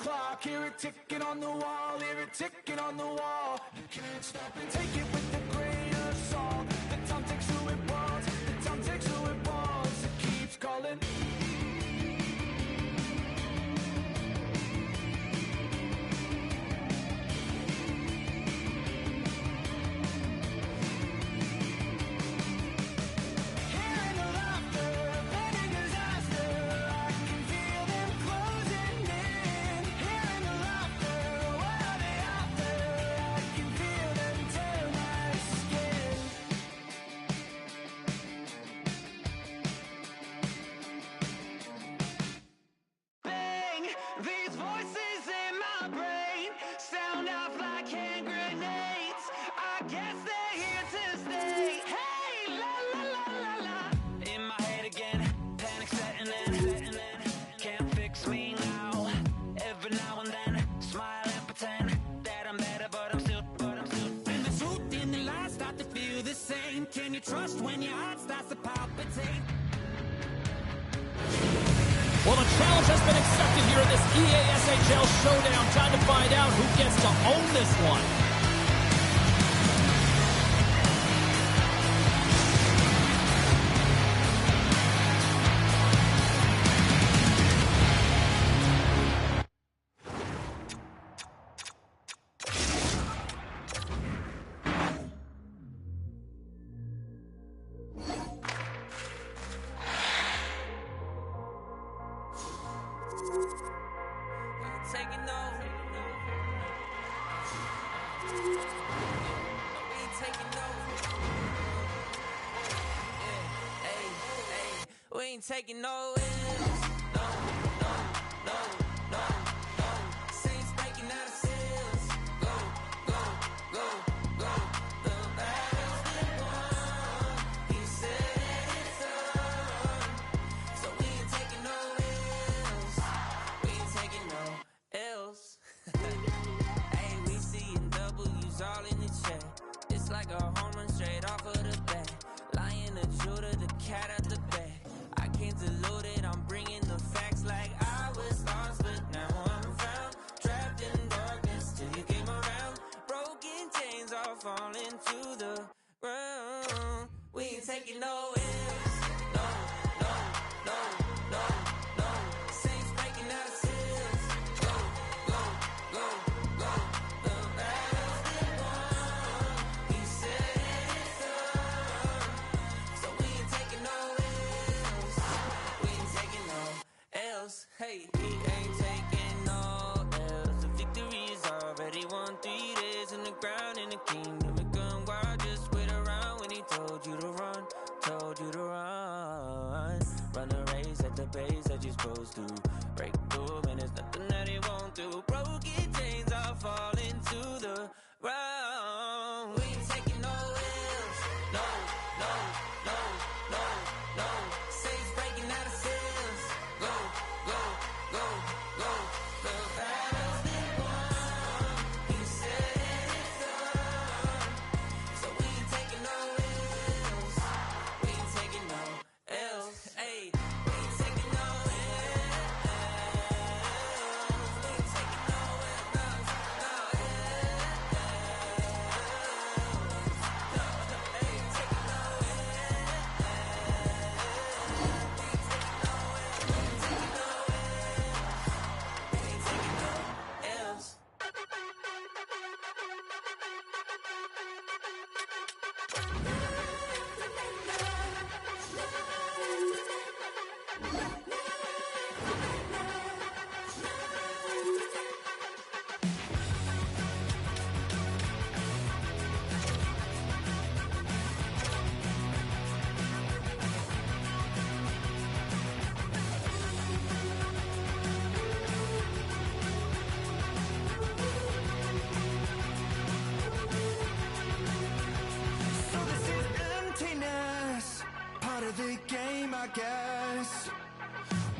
clock, hear it ticking on the wall, hear it ticking on the wall. You can't stop it, take it with a grain of salt. The time takes who it wants, the time takes who it wants. It keeps calling. These voices in my brain sound off like hand grenades. I guess they're here to stay. Hey, la la la la la. In my head again, panic setting in. Can't fix me now. Every now and then, smile and pretend that I'm better, but I'm still. And the truth and the lies start to feel the same. Can you trust when your heart starts to palpitate? Well, the challenge has been accepted here in this EASHL showdown. Time to find out who gets to own this one. Taking over. We ain't taking over. Yeah, hey. We ain't taking no L's. No. Saints breaking out of cells. Go. The battle's been won. He said it's on. So we ain't taking no L's. We ain't taking no else. Hey, we seeing W's all in the chat. It's like a home run straight off of the bat. Lion, the Judah, the cat out the bag. I can't dilute it, I'm bringing the facts like I was lost, but now I'm found. Trapped in darkness till you came around. Broken chains all falling to the ground. We ain't taking no L's. No. Saints breaking out of cells. Go. The battle's been won. He said it's on. So we ain't taking no L's. We ain't taking no L's. Hey, he ain't taking no L's. The victory is already won. 3 days in the ground in the kingdom of gun. Why just wait around when he told you to run? Run the race at the pace that you're supposed to. Break through, and there's nothing that he won't do. Broken chains are falling to the ground. We ain't taking no L's. No. Saints breaking out of cells. Go. The battle's been won. He said it's on. So we ain't taking no L's. We ain't taking no L's. Hey, we ain't taking no L's. We ain't taking no L's. No L's. Hey, taking no L's. So this is emptiness, part of the game, I guess.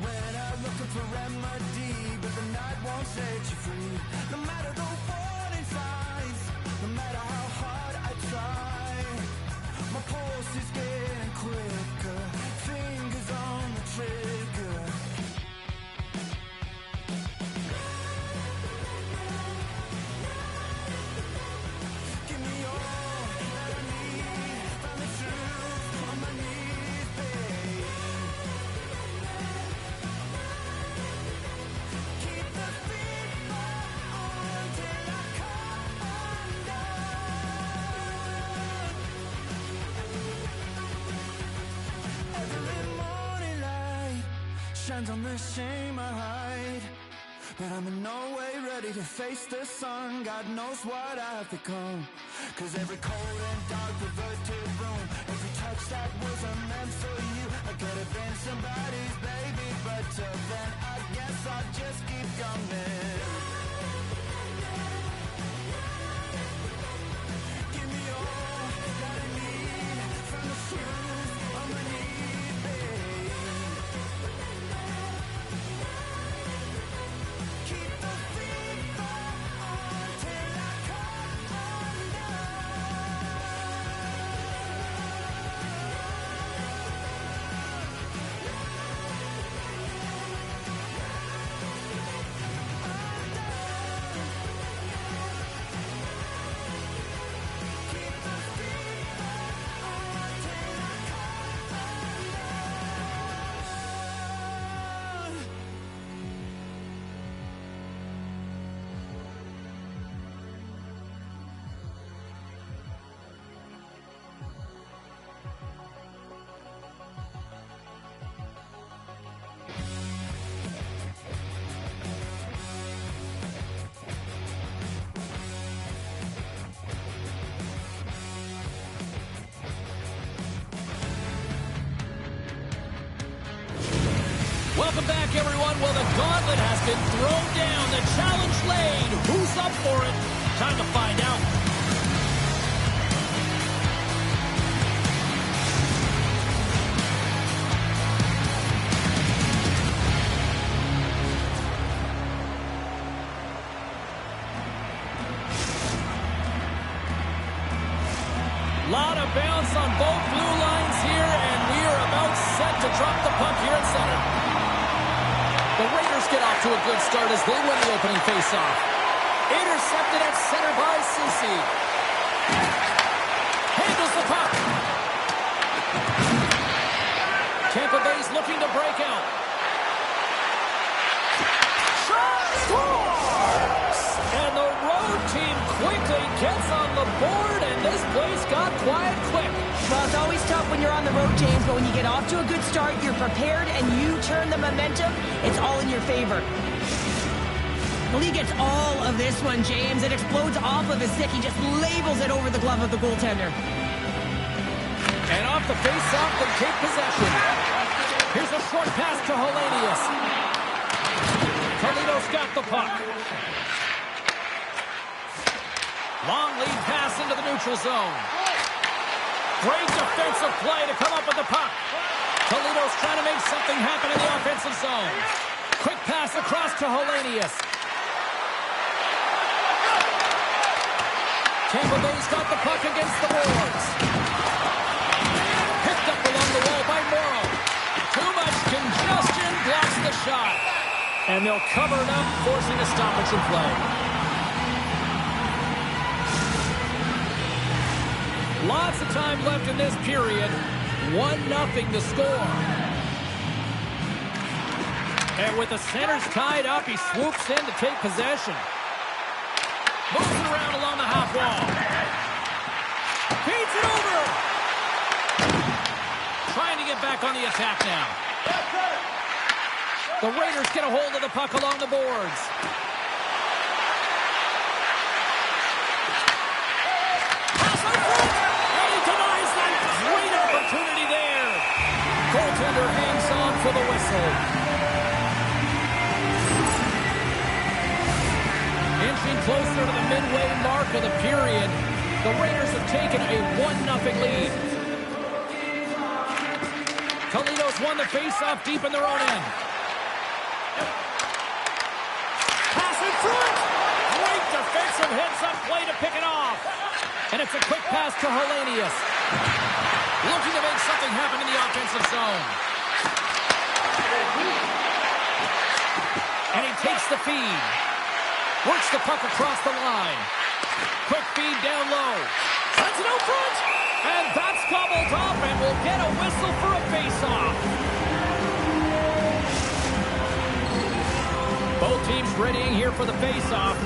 When I'm looking for remedy, but the night won't set you free. No matter the warning signs, no matter how hard I try, my pulse is getting quicker, fingers on the trigger. shines on the shame I hide, but I'm in no way ready to face the sun. God knows what I have become, 'cause every cold and dark perverted room, every touch that wasn't meant for you, I could have been somebody's baby, but till then I guess I'll just keep coming. Give me all that I need from the shoes on my knees, babe. Keep the fever on till I come Welcome back, everyone. Well, the gauntlet has been thrown down. The challenge laid. Who's up for it? Time to find out. Lot of bounce on both blue lines here, and we are about set to drop the puck here at center. The Raiders get off to a good start as they win the opening faceoff. Intercepted at center by Cici. Handles the puck. Tampa Bay's looking to break out. Shot scores! And the road team quickly gets on the board, and this place got quiet quick. Well, it's always tough when you're on the road, James, but when you get off to a good start, you're prepared, and you turn the momentum, it's all in your favor. Well, he gets all of this one, James. It explodes off of his stick. He just labels it over the glove of the goaltender. And off the face-off, they take possession. Here's a short pass to Hellenius. Toledo's got the puck. Long lead pass into the neutral zone. Great defensive play to come up with the puck. Toledo's trying to make something happen in the offensive zone. Quick pass across to Hellenius. Tampa Bay's got the puck against the boards. Picked up along the wall by Morrow. Too much congestion, blocks the shot. And they'll cover it up, forcing a stoppage in play. Lots of time left in this period. 1-0 the score. And with the centers tied up, he swoops in to take possession. Moves it around along the half wall. Feeds it over. Trying to get back on the attack now. The Raiders get a hold of the puck along the boards. Pass on front. And he denies that. Great opportunity there. Goaltender hangs on for the whistle. Inching closer to the midway mark of the period, the Raiders have taken a 1-0 lead. Toledo's won the face-off deep in their own end. Pass in front! Great defensive heads-up play to pick it off. And it's a quick pass to Hellenius. Looking to make something happen in the offensive zone. And he takes the feed. Works the puck across the line. Quick feed down low. Sends it out front. And that's gobbled up, and we'll get a whistle for a face-off. Both teams readying here for the face-off.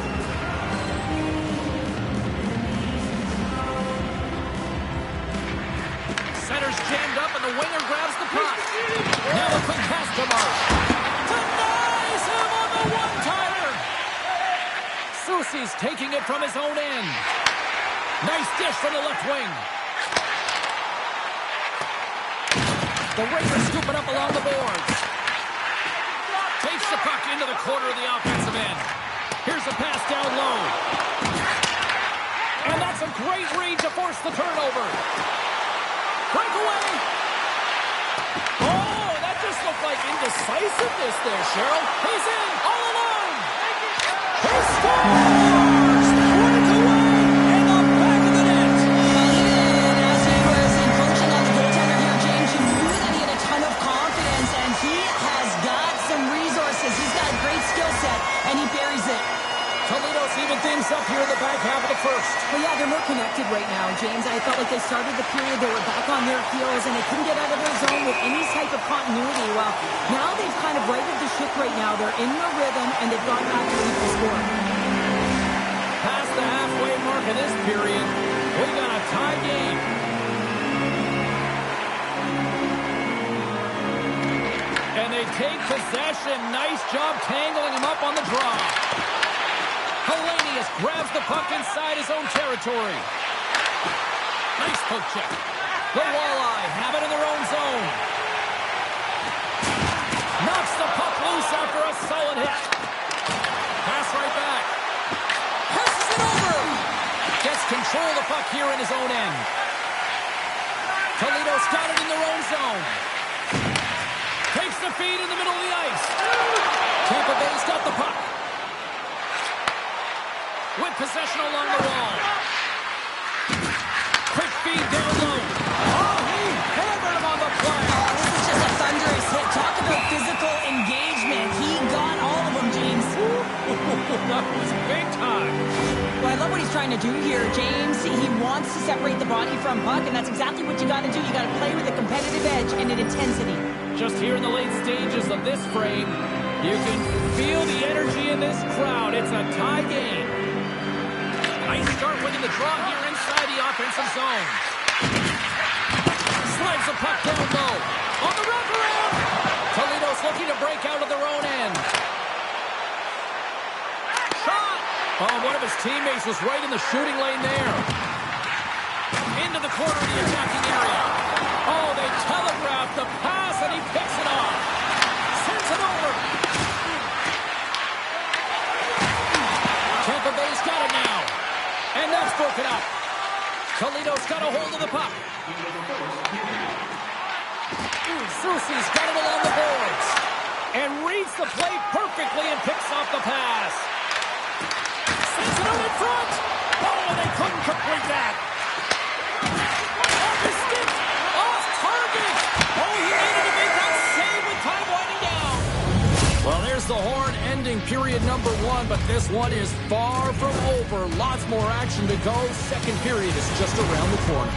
Center's jammed up, and the winger grabs the puck. Now a quick pass to Marsh. Soucy's taking it from his own end. Nice dish from the left wing. The Raiders scoop it up along the boards. Takes the puck into the corner of the offensive end. Here's a pass down low. And that's a great read to force the turnover. Breakaway. Oh, that just looked like indecisiveness there, Cheryl. He's in, all alone. He scores! Breakaway in the back of the net. Well, even as he was encroaching on the goaltender here, James, you knew that he had a ton of confidence, and he has got some resources. He's got a great skill set, and he buries it. Toledo's even things up here in the back half of the first. Well, yeah, they're more connected right now, James. I felt like they started the period, they were back on their heels, and they couldn't get out of their zone with any type of continuity. Well, now they've kind of righted the ship right now. They're in the rhythm, and they've gone back to an equal score. Past the halfway mark of this period, we got a tie game. And they take possession. Nice job tangling him up on the draw. Hellenius grabs the puck inside his own territory. Nice poke check. The Walleye have it in their own zone. Knocks the puck loose after a solid hit. Pass right back. Passes it over. Gets control of the puck here in his own end. Toledo's got it in their own zone. Takes the feed in the middle of the ice. Tampa Bay's got the puck. With possession along the wall. Quick feed down low. Oh, he hammered him on the play. Oh, this is just a thunderous hit. Talk about physical engagement. He got all of them, James. That was big time. Well, I love what he's trying to do here, James. He wants to separate the body from puck, and that's exactly what you got to do. You got to play with a competitive edge and an intensity. Just here in the late stages of this frame, you can feel the energy in this crowd. It's a tie game. Nice start winning the draw here inside the offensive zone. Slides the puck down low. On the wraparound. Toledo's looking to break out of their own end. Shot. Oh, one of his teammates was right in the shooting lane there. Into the corner of the attacking area. Oh, they telegraphed the pass, and he picks it off. Sends it over. Tampa Bay's got it now. And that's broken up. Toledo's got a hold of the puck. Soucy's got it along the boards. And reads the play perfectly and picks off the pass. Sends it out in front. Oh, they couldn't complete that. Off the stick. Off target. Oh, he needed to make that save with time winding down. Well, there's the horn ending period number 1, but this one is far from over. Lots more action to go. Second period is just around the corner.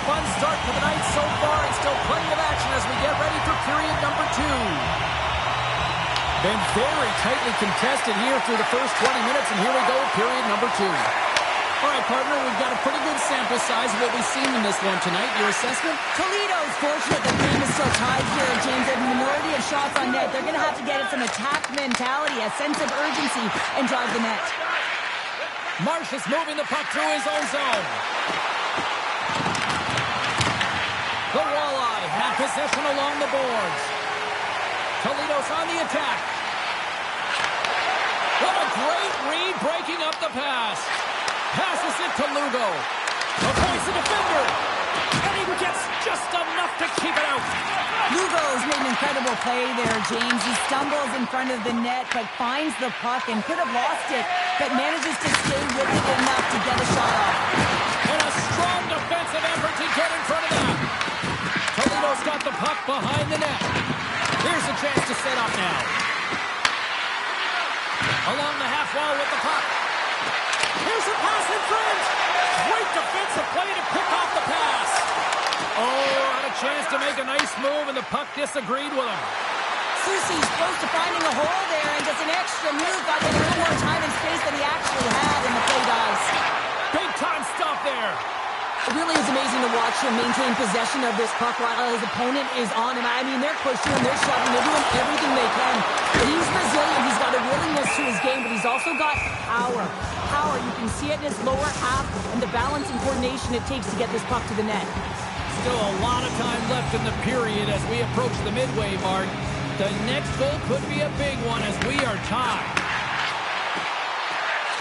Fun start to the night so far, and still plenty of action as we get ready for period number 2. Been very tightly contested here through the first 20 minutes, and here we go, period number 2. All right, partner, we've got a pretty good sample size of what we've seen in this one tonight. Your assessment? Toledo's fortunate the game is still tied here, James. They have a minority of shots on net. They're going to have to get it some attack mentality, a sense of urgency, and drive the net. Marsh is moving the puck through his own zone. The Walleye have possession along the boards. Toledo's on the attack. What a great read breaking up the pass. Passes it to Lugo. Avoids the defender. And he gets just enough to keep it out. Lugo's made an incredible play there, James. He stumbles in front of the net, but finds the puck and could have lost it, but manages to stay with it enough to get a shot off. And a strong defensive effort to get in front of that. Toledo's got the puck behind the net. Here's a chance to set up now. Along the half wall with the puck. Here's a pass in front. Great defensive play to pick off the pass. Oh, had a chance to make a nice move, and the puck disagreed with him. Soucy's close to finding a hole there, and just an extra move got him a little more time and space than he actually had in the play dice. Big time stop there. It really is amazing to watch him maintain possession of this puck while his opponent is on him. I mean, they're pushing him, they're shoving, they're doing everything they can. But he's resilient, he's got a willingness to his game, but he's also got power. Power, you can see it in his lower half and the balance and coordination it takes to get this puck to the net. Still a lot of time left in the period as we approach the midway mark. The next goal could be a big one as we are tied.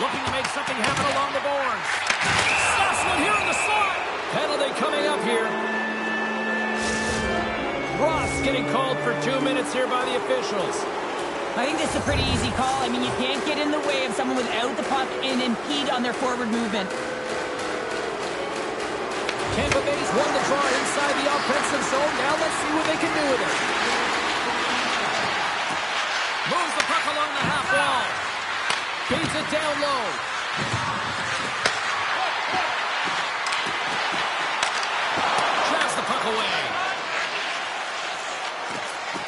Looking to make something happen along the boards. Stops one here on the slot. Penalty coming up here. Ross getting called for 2 minutes here by the officials. I think this is a pretty easy call. I mean, you can't get in the way of someone without the puck and impede on their forward movement. Tampa Bay's won the draw inside the offensive zone. Now let's see what they can do with it. Moves the puck along the half wall. Feeds it down low. Drives the puck away.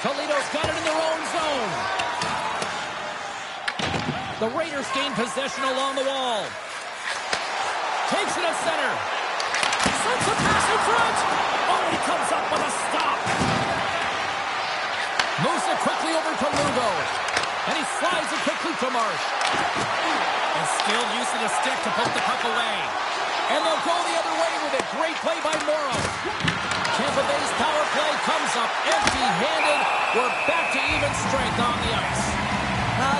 Toledo's got it in their own zone. The Raiders gain possession along the wall. Takes it at center. Sends a pass in front. Oh, he comes up with a stop. Moves it quickly over to Lugo. And he slides it quickly to Marsh. And skilled use of the stick to poke the puck away. And they'll go the other way with it. Great play by Morrow. Tampa Bay's power play comes up empty-handed. We're back to even strength on the ice.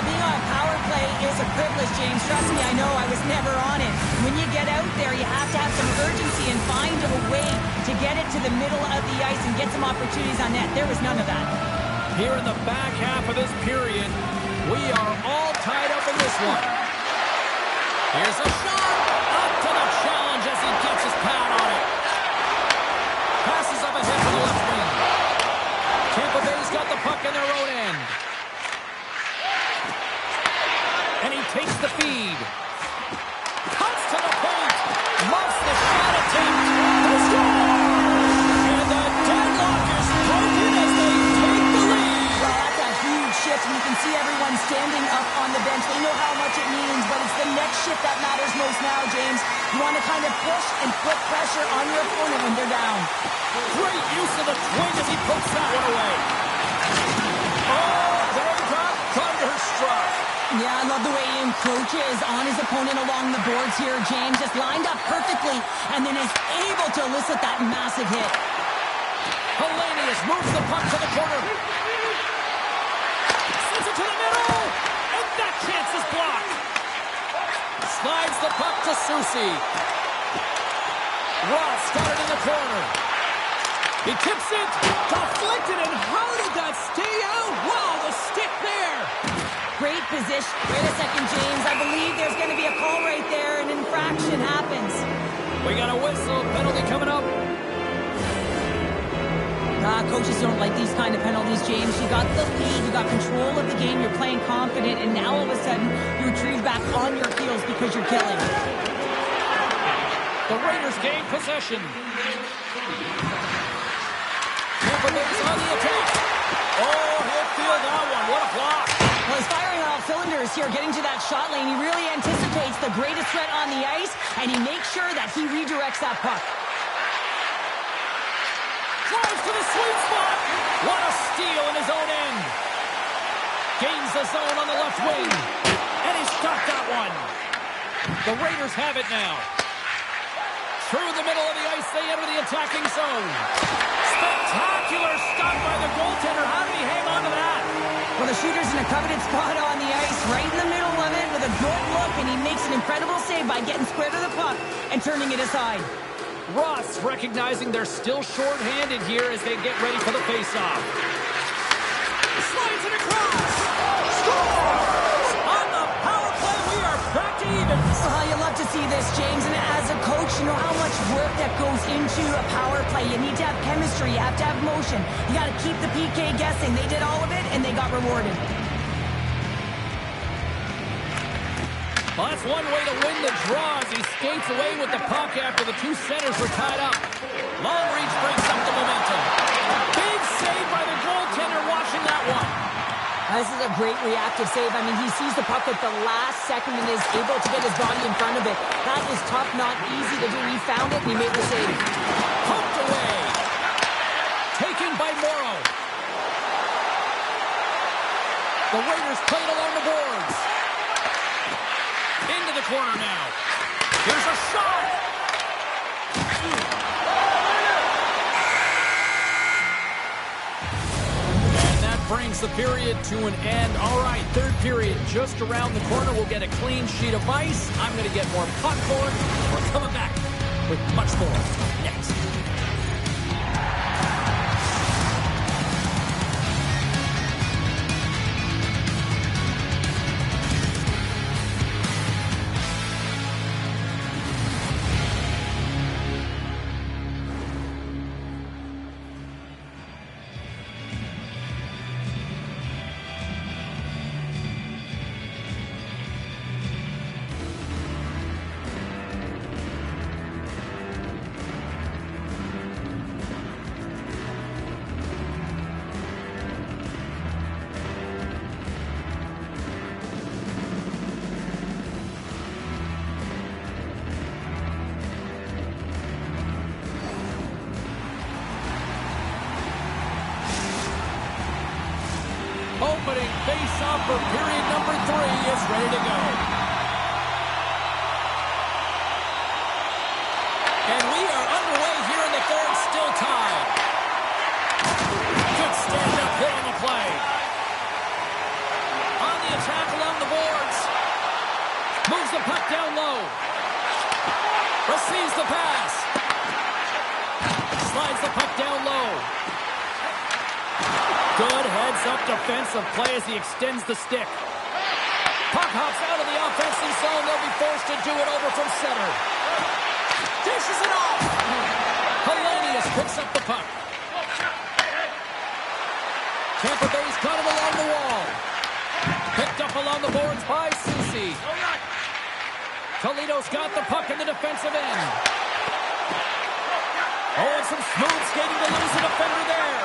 Being on a power play is a privilege, James. Trust me, I know. I was never on it. When you get out there, you have to have some urgency and find a way to get it to the middle of the ice and get some opportunities on net. There was none of that. Here in the back half of this period, we are all tied up in this one. Here's a shot. Up to the challenge as he gets his pad on it. Passes up ahead to the left wing. Tampa Bay's got the puck in their own end. And he takes the feed. Cuts to the point. Muffs the shot attempt. They score! And the deadlock is broken as they take the lead. Well, that's a huge shift. You can see everyone standing up on the bench. They know how much it means, but it's the next shift that matters most now, James. You want to kind of push and put pressure on your opponent when they're down. Great use of the twing as he pokes that one away. Oh, they got thunderstruck. Yeah, I love the way he encroaches on his opponent along the boards here, James. Just lined up perfectly and then is able to elicit that massive hit. Hellenius moves the puck to the corner. Sends it to the middle. And that chance is blocked. Slides the puck to Soucy. Ross got it in the corner. He tips it. Deflected, and how did that stay out? Wow, the stick there. Great position. Wait a second, James. I believe there's going to be a call right there. An infraction happens. We got a whistle. Penalty coming up. Coaches don't like these kind of penalties, James. You got the lead. You got control of the game. You're playing confident. And now all of a sudden, you retrieve back on your heels because you're killing. The Raiders gain possession. Tampa Bay's on the attack. Oh, he'll feel that one. What a block. Well, he's firing on all cylinders here, getting to that shot lane. He really anticipates the greatest threat on the ice, and he makes sure that he redirects that puck. Drives to the sweet spot. What a steal in his own end. Gains the zone on the left wing. And he's got that one. The Raiders have it now. Through the middle of the ice, they enter the attacking zone. Spectacular stop by the goaltender. How did he hang on to that? Well, the shooter's in a coveted spot on the ice, right in the middle of it with a good look, and he makes an incredible save by getting square to the puck and turning it aside. Ross recognizing they're still short-handed here as they get ready for the face-off. Slides it across. Scores! On the power play, we are back to even. You love to see this, James, and as a coach, you know how much work that goes into a power play. You need to have chemistry, you have to have motion. You got to keep the PK guessing. They did all of it, and they got rewarded. Well, that's one way to win the draw as he skates away with the puck after the two centers were tied up. Long reach breaks up the momentum. Big save by the goaltender watching that one. This is a great reactive save. I mean, he sees the puck at the last second and is able to get his body in front of it. That is tough, not easy to do. He found it and he made the save. Poked away. Taken by Morrow. The Raiders play it along the boards. Into the corner now. Here's a shot. And that brings the period to an end. All right, third period just around the corner. We'll get a clean sheet of ice. I'm going to get more popcorn. We're coming back with much more next. Opening face-off for period number 3 is ready to go. And we are underway here in the third, still tied. Good stand-up hit on the play. On the attack along the boards. Moves the puck down low. Receives the pass. Slides the puck down low. Good heads-up defensive play as he extends the stick. Puck hops out of the offensive zone. They'll be forced to do it over from center. Dishes it off. Hellenius picks up the puck. Tampa Bay's got him along the wall. Picked up along the boards by Soucy. Toledo's got the puck in the defensive end. Oh, and some smooth skating to lose the defender there.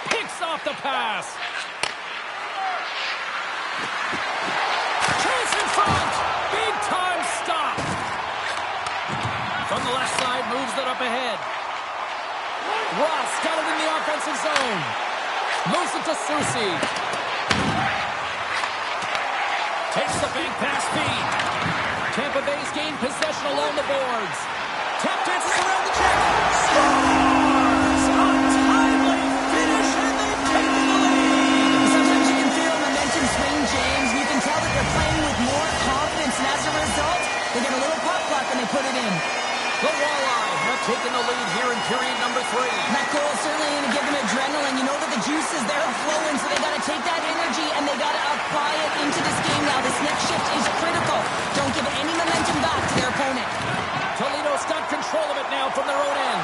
Picks off the pass. Chase in front. Big time stop. From the left side, moves it up ahead. Ross got it in the offensive zone. Moves it to Soucy. Takes the bank pass feed. Tampa Bay's gained possession along the boards. Tap dances around the check. Scores! A timely finish, and they've taken the lead. Sometimes you can feel momentum swing, James. You can tell that they're playing with more confidence, and as a result, they get a little puck luck and they put it in. The Walleye have taken the lead here in period number 3. That goal is certainly going to give them adrenaline. You know that the juices there are flowing, so they got to take that energy and they got to apply it into this game now. This next shift is critical. Don't give any momentum back to their opponent. Toledo's got control of it now from their own end.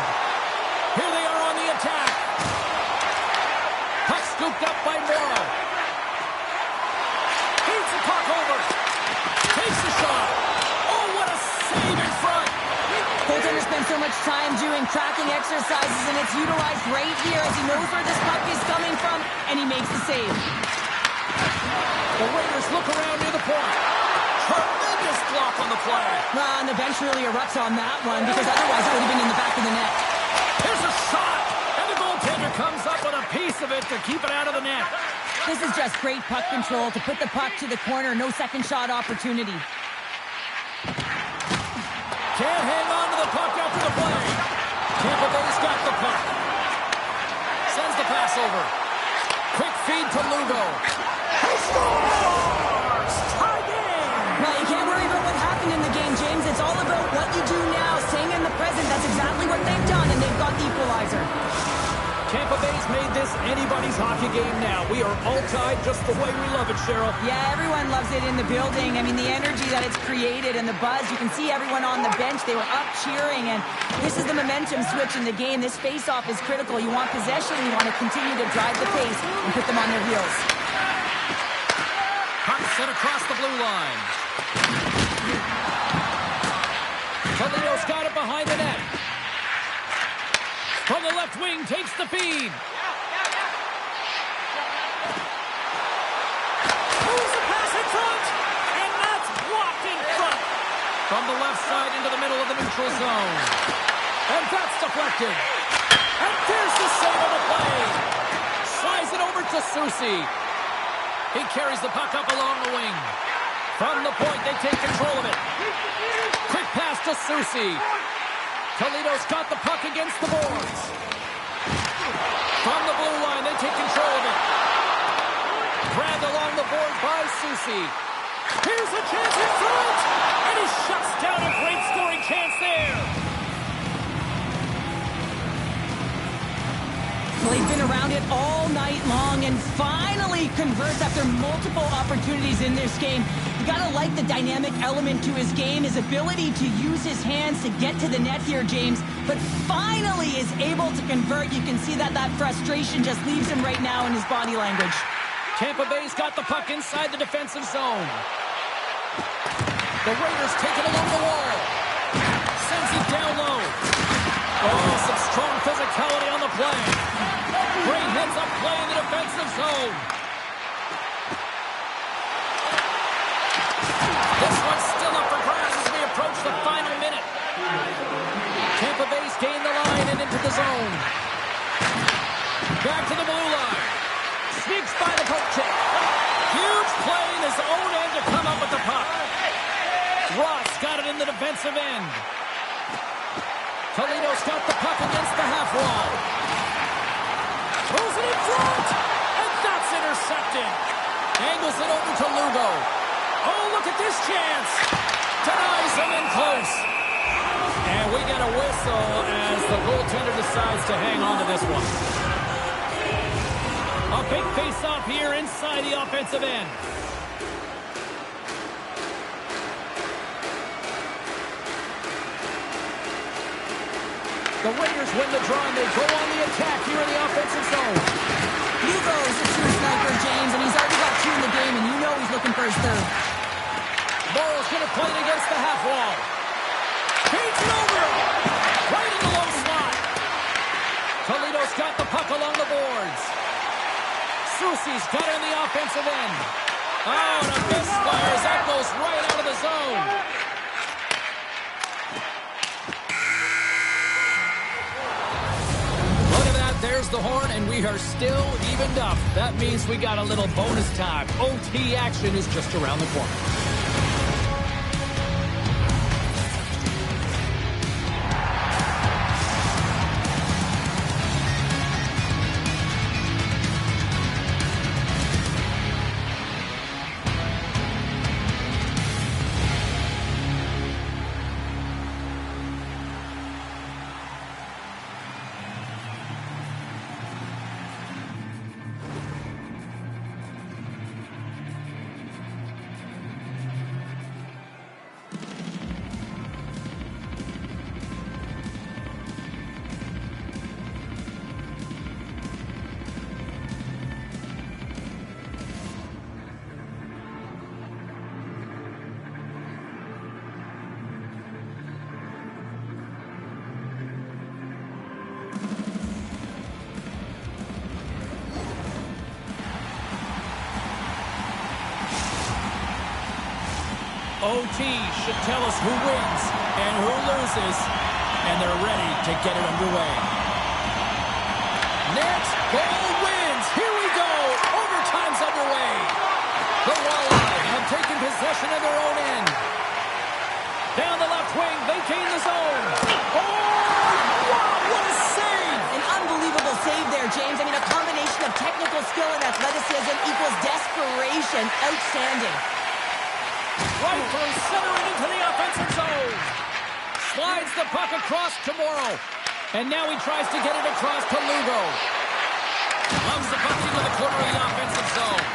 Here they are on the attack. Puck scooped up by Morrow. Feeds the puck over. Takes the shot. Oh, what a save in front. Goaltender spends so much time doing tracking exercises, and it's utilized right here as he knows where this puck is coming from, and he makes the save. The Raiders look around near the point. Tremendous block on the play. And the bench really erupts on that one, because otherwise it would have been in the back of the net. Here's a shot, and the goaltender comes up with a piece of it to keep it out of the net. This is just great puck control to put the puck to the corner. No second shot opportunity. Can't hang on to the puck after the play. Tampa Bay's got the puck. Sends the pass over. Quick feed to Lugo. He scores! Tie game! Well, you can't worry about what happened in the game, James. It's all about what you do now, staying in the present. That's exactly what they've done, and they've got the equalizer. Tampa Bay's made this anybody's hockey game now. We are all tied just the way we love it, Cheryl. Yeah, everyone loves it in the building. I mean, the energy that it's created and the buzz. You can see everyone on the bench. They were up cheering, and this is the momentum switch in the game. This face-off is critical. You want possession. You want to continue to drive the pace and put them on their heels. Puck sent across the blue line. Toledo's got it behind the net. From the left wing, takes the feed. Moves the pass in front, and that's blocked in front. From the left side into the middle of the neutral zone. And that's deflected. And there's the save on the play. Slides it over to Susi. He carries the puck up along the wing. From the point, they take control of it. Quick pass to Susi. Toledo's got the puck against the boards. From the blue line, they take control of it. Grabbed along the board by Susi. Here's a chance in front! And he shuts down a great scoring chance there. Well, they've been around it all night long and finally converts after multiple opportunities in this game. You gotta like the dynamic element to his game, his ability to use his hands to get to the net here, James, but finally is able to convert. You can see that frustration just leaves him right now in his body language. Tampa Bay's got the puck inside the defensive zone. The Raiders take it along the wall. Sends it down low. Oh, some strong physicality on the play. Great heads-up play in the defensive zone. This one's still up for grabs as we approach the final minute. Tampa Bay's gained the line and into the zone. Back to the blue line. Sneaks by the poke check. Huge play in his own end to come up with the puck. Ross got it in the defensive end. Toledo's got the puck against the half wall. Throws it in front, and that's intercepted. Angles it over to Lugo. Oh, look at this chance. Denies him in close. And we get a whistle as the goaltender decides to hang on to this one. A big face-off here inside the offensive end. The Raiders win the draw, and they go on the attack here in the offensive zone. Lugo is a true sniper, James, and he's already got 2 in the game, and you know he's looking for his third. Morrow's going to play it against the half wall. Feeds it over. Right in the low slot. Toledo's got the puck along the boards. Susi's got it in the offensive end. Oh, and a misfires. That goes right out of the zone. Look at that. There's the horn, and we are still evened up. That means we got a little bonus time. OT action is just around the corner. OT should tell us who wins and who loses, and they're ready to get it underway. Next goal wins. Here we go. Overtime's underway. The Walleye have taken possession of their own end. Down the left wing, they gain the zone. Oh, wow, what a save! An unbelievable save there, James. I mean, a combination of technical skill and athleticism equals desperation. Outstanding. Right through centering into the offensive zone. Slides the puck across to Morrow. And now he tries to get it across to Lugo. Loves the puck into the corner of the offensive zone.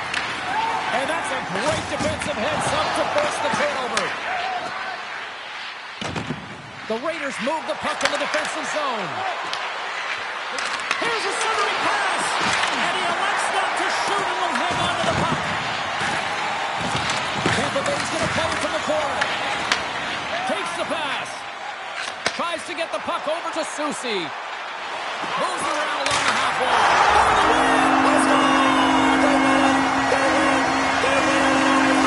And that's a great defensive heads-up to force the turnover. The Raiders move the puck in the defensive zone. Here's a centering pass. And he elects not to shoot and will hang on to the puck. Tampa Bay's going to play it from the corner. Takes the pass. Tries to get the puck over to Susie. Moves around along the half wall. For the win! Let's go! They win it! They win it! They win it!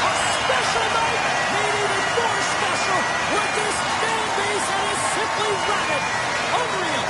A special night made even more special with this fan base that is simply rabid. Unreal.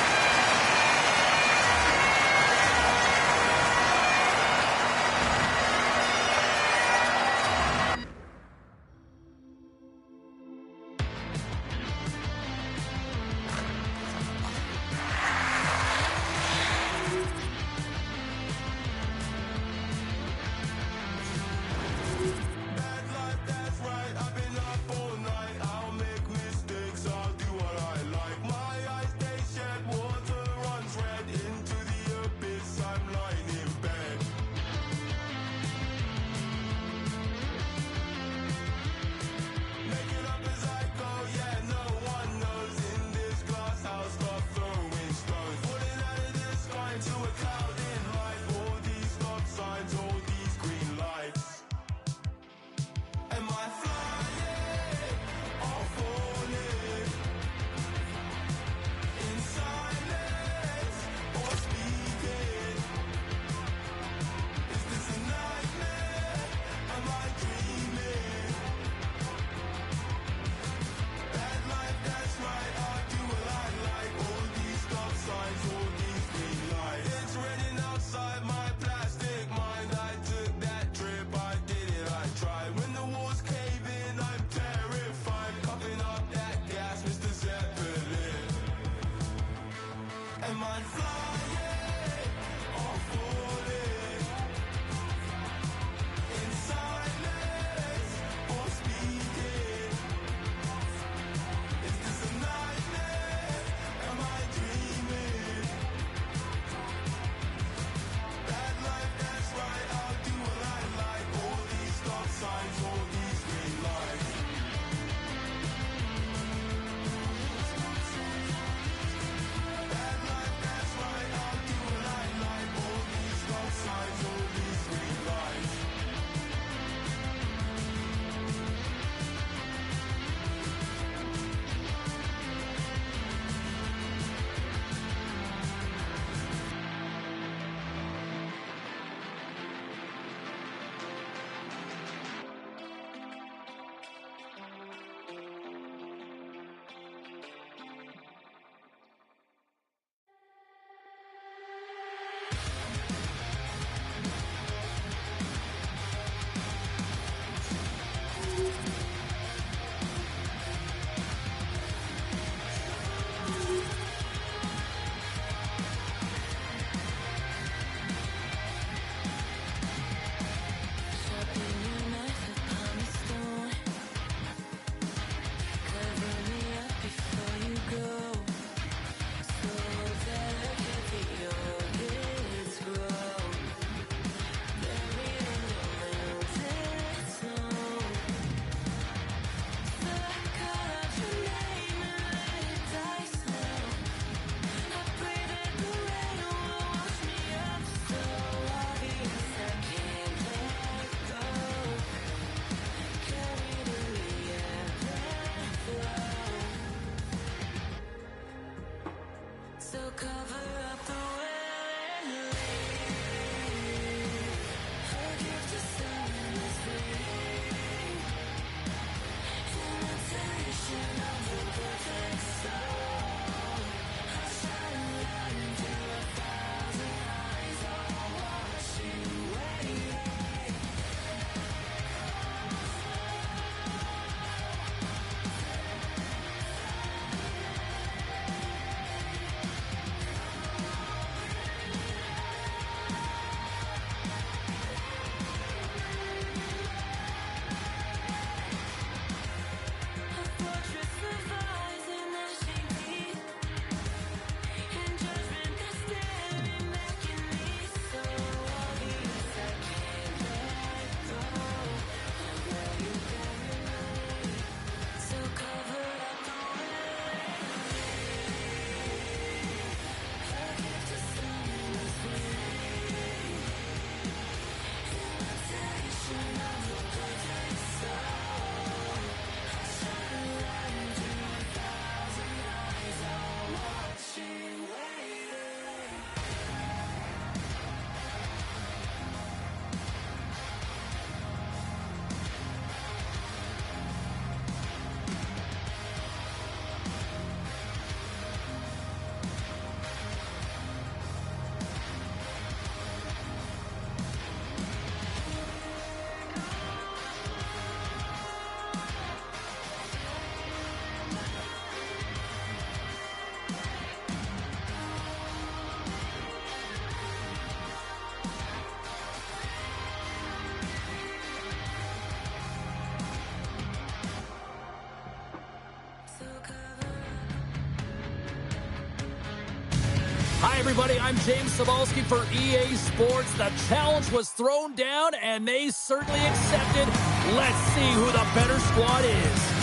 Hi, everybody. I'm James Cebulski for EA Sports. The challenge was thrown down, and they certainly accepted. Let's see who the better squad is.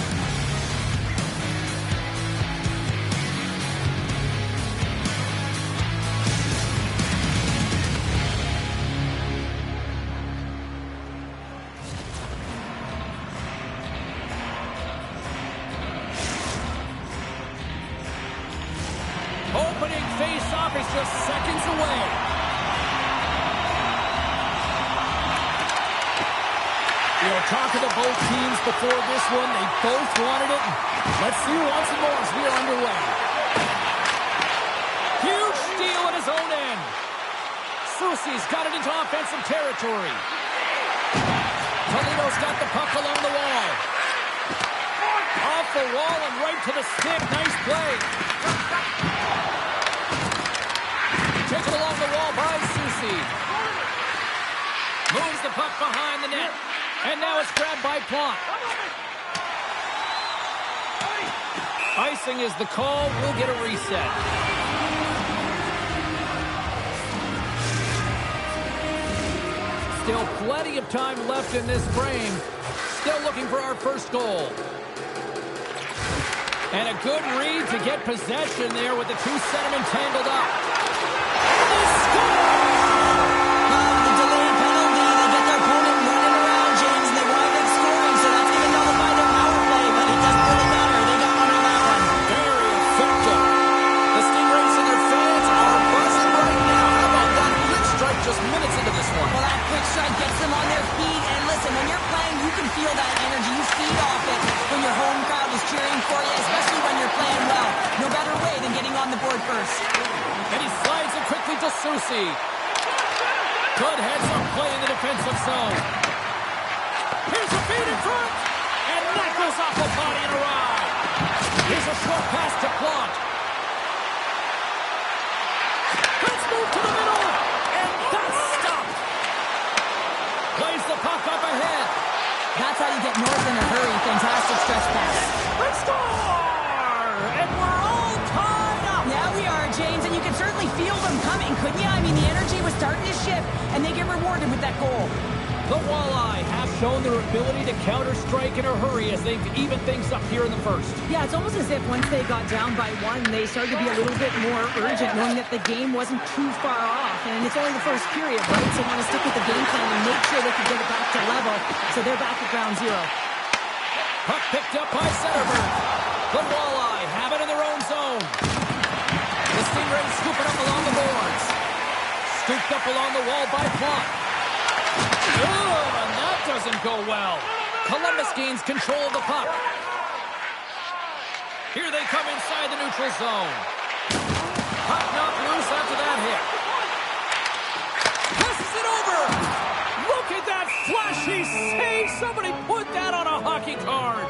Opening face-off is just seconds away. Talking to both teams before this one, they both wanted it. Let's see who wants it more as we are underway. Huge steal at his own end. Soucy's got it into offensive territory. Toledo's got the puck along the wall. Off the wall and right to the stick. Nice play. Taken along the wall by Soucy. Moves the puck behind the net. And now it's grabbed by Plot. Icing is the call. We'll get a reset. Still plenty of time left in this frame. Still looking for our first goal. And a good read to get possession there with the two centermen tangled up. They score! The delayed penalty, they get their opponent running around, James, and they wind up scoring, so that's going to nullify their power play, but it doesn't really matter. They got one on that one. Very effective. The Stingrays and their fans are buzzing right now. How about that quick strike just minutes into this one? Well, that quick strike gets them on their feet, and listen, when you're playing, you can feel that energy. You feed off it when your home crowd is cheering for you, especially when you're playing well. No better way than getting on the board first. And he slides it quickly to Soucy. Good heads-up play in the defensive zone. Here's a feed in front. And that goes off the body and a ride. Here's a short pass to Plot. Let's move to the middle. And that's stopped. Plays the puck up ahead. That's how you get north in a hurry. Fantastic stretch pass. Let's score! And we're all tied up. Yeah, we are, James, and you can certainly feel them coming, couldn't you? I mean, the energy was starting to shift, and they get rewarded with that goal. The Walleye have shown their ability to counter-strike in a hurry as they've evened things up here in the first. Yeah, it's almost as if once they got down by one, they started to be a little bit more urgent, knowing that the game wasn't too far off. And it's only the first period, right? So they want to stick with the game plan and make sure they can get it back to level. So they're back at ground zero. Puck picked up by Centerberg. The Walleye have it in their own zone. The Stingrays scoop it up along the boards. Scooped up along the wall by Plot. Oh, and that doesn't go well. Columbus gains control of the puck. Here they come inside the neutral zone. Puck knocked loose after that hit. Passes it over. Look at that flashy save. Somebody put that on a hockey card.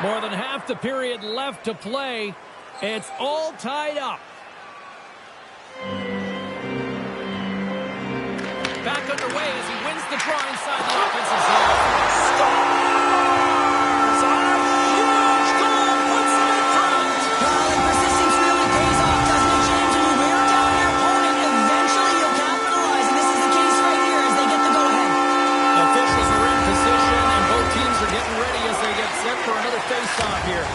More than half the period left to play. It's all tied up. Back underway as he wins the draw inside the offensive zone. Scores! On a huge goal, puts them in front. Well, and persistence really pays off, doesn't it, James? When you wear down your opponent, eventually you'll capitalize, and this is the case right here as they get the go-ahead. Officials are in position, and both teams are getting ready as they get set for another face-off here.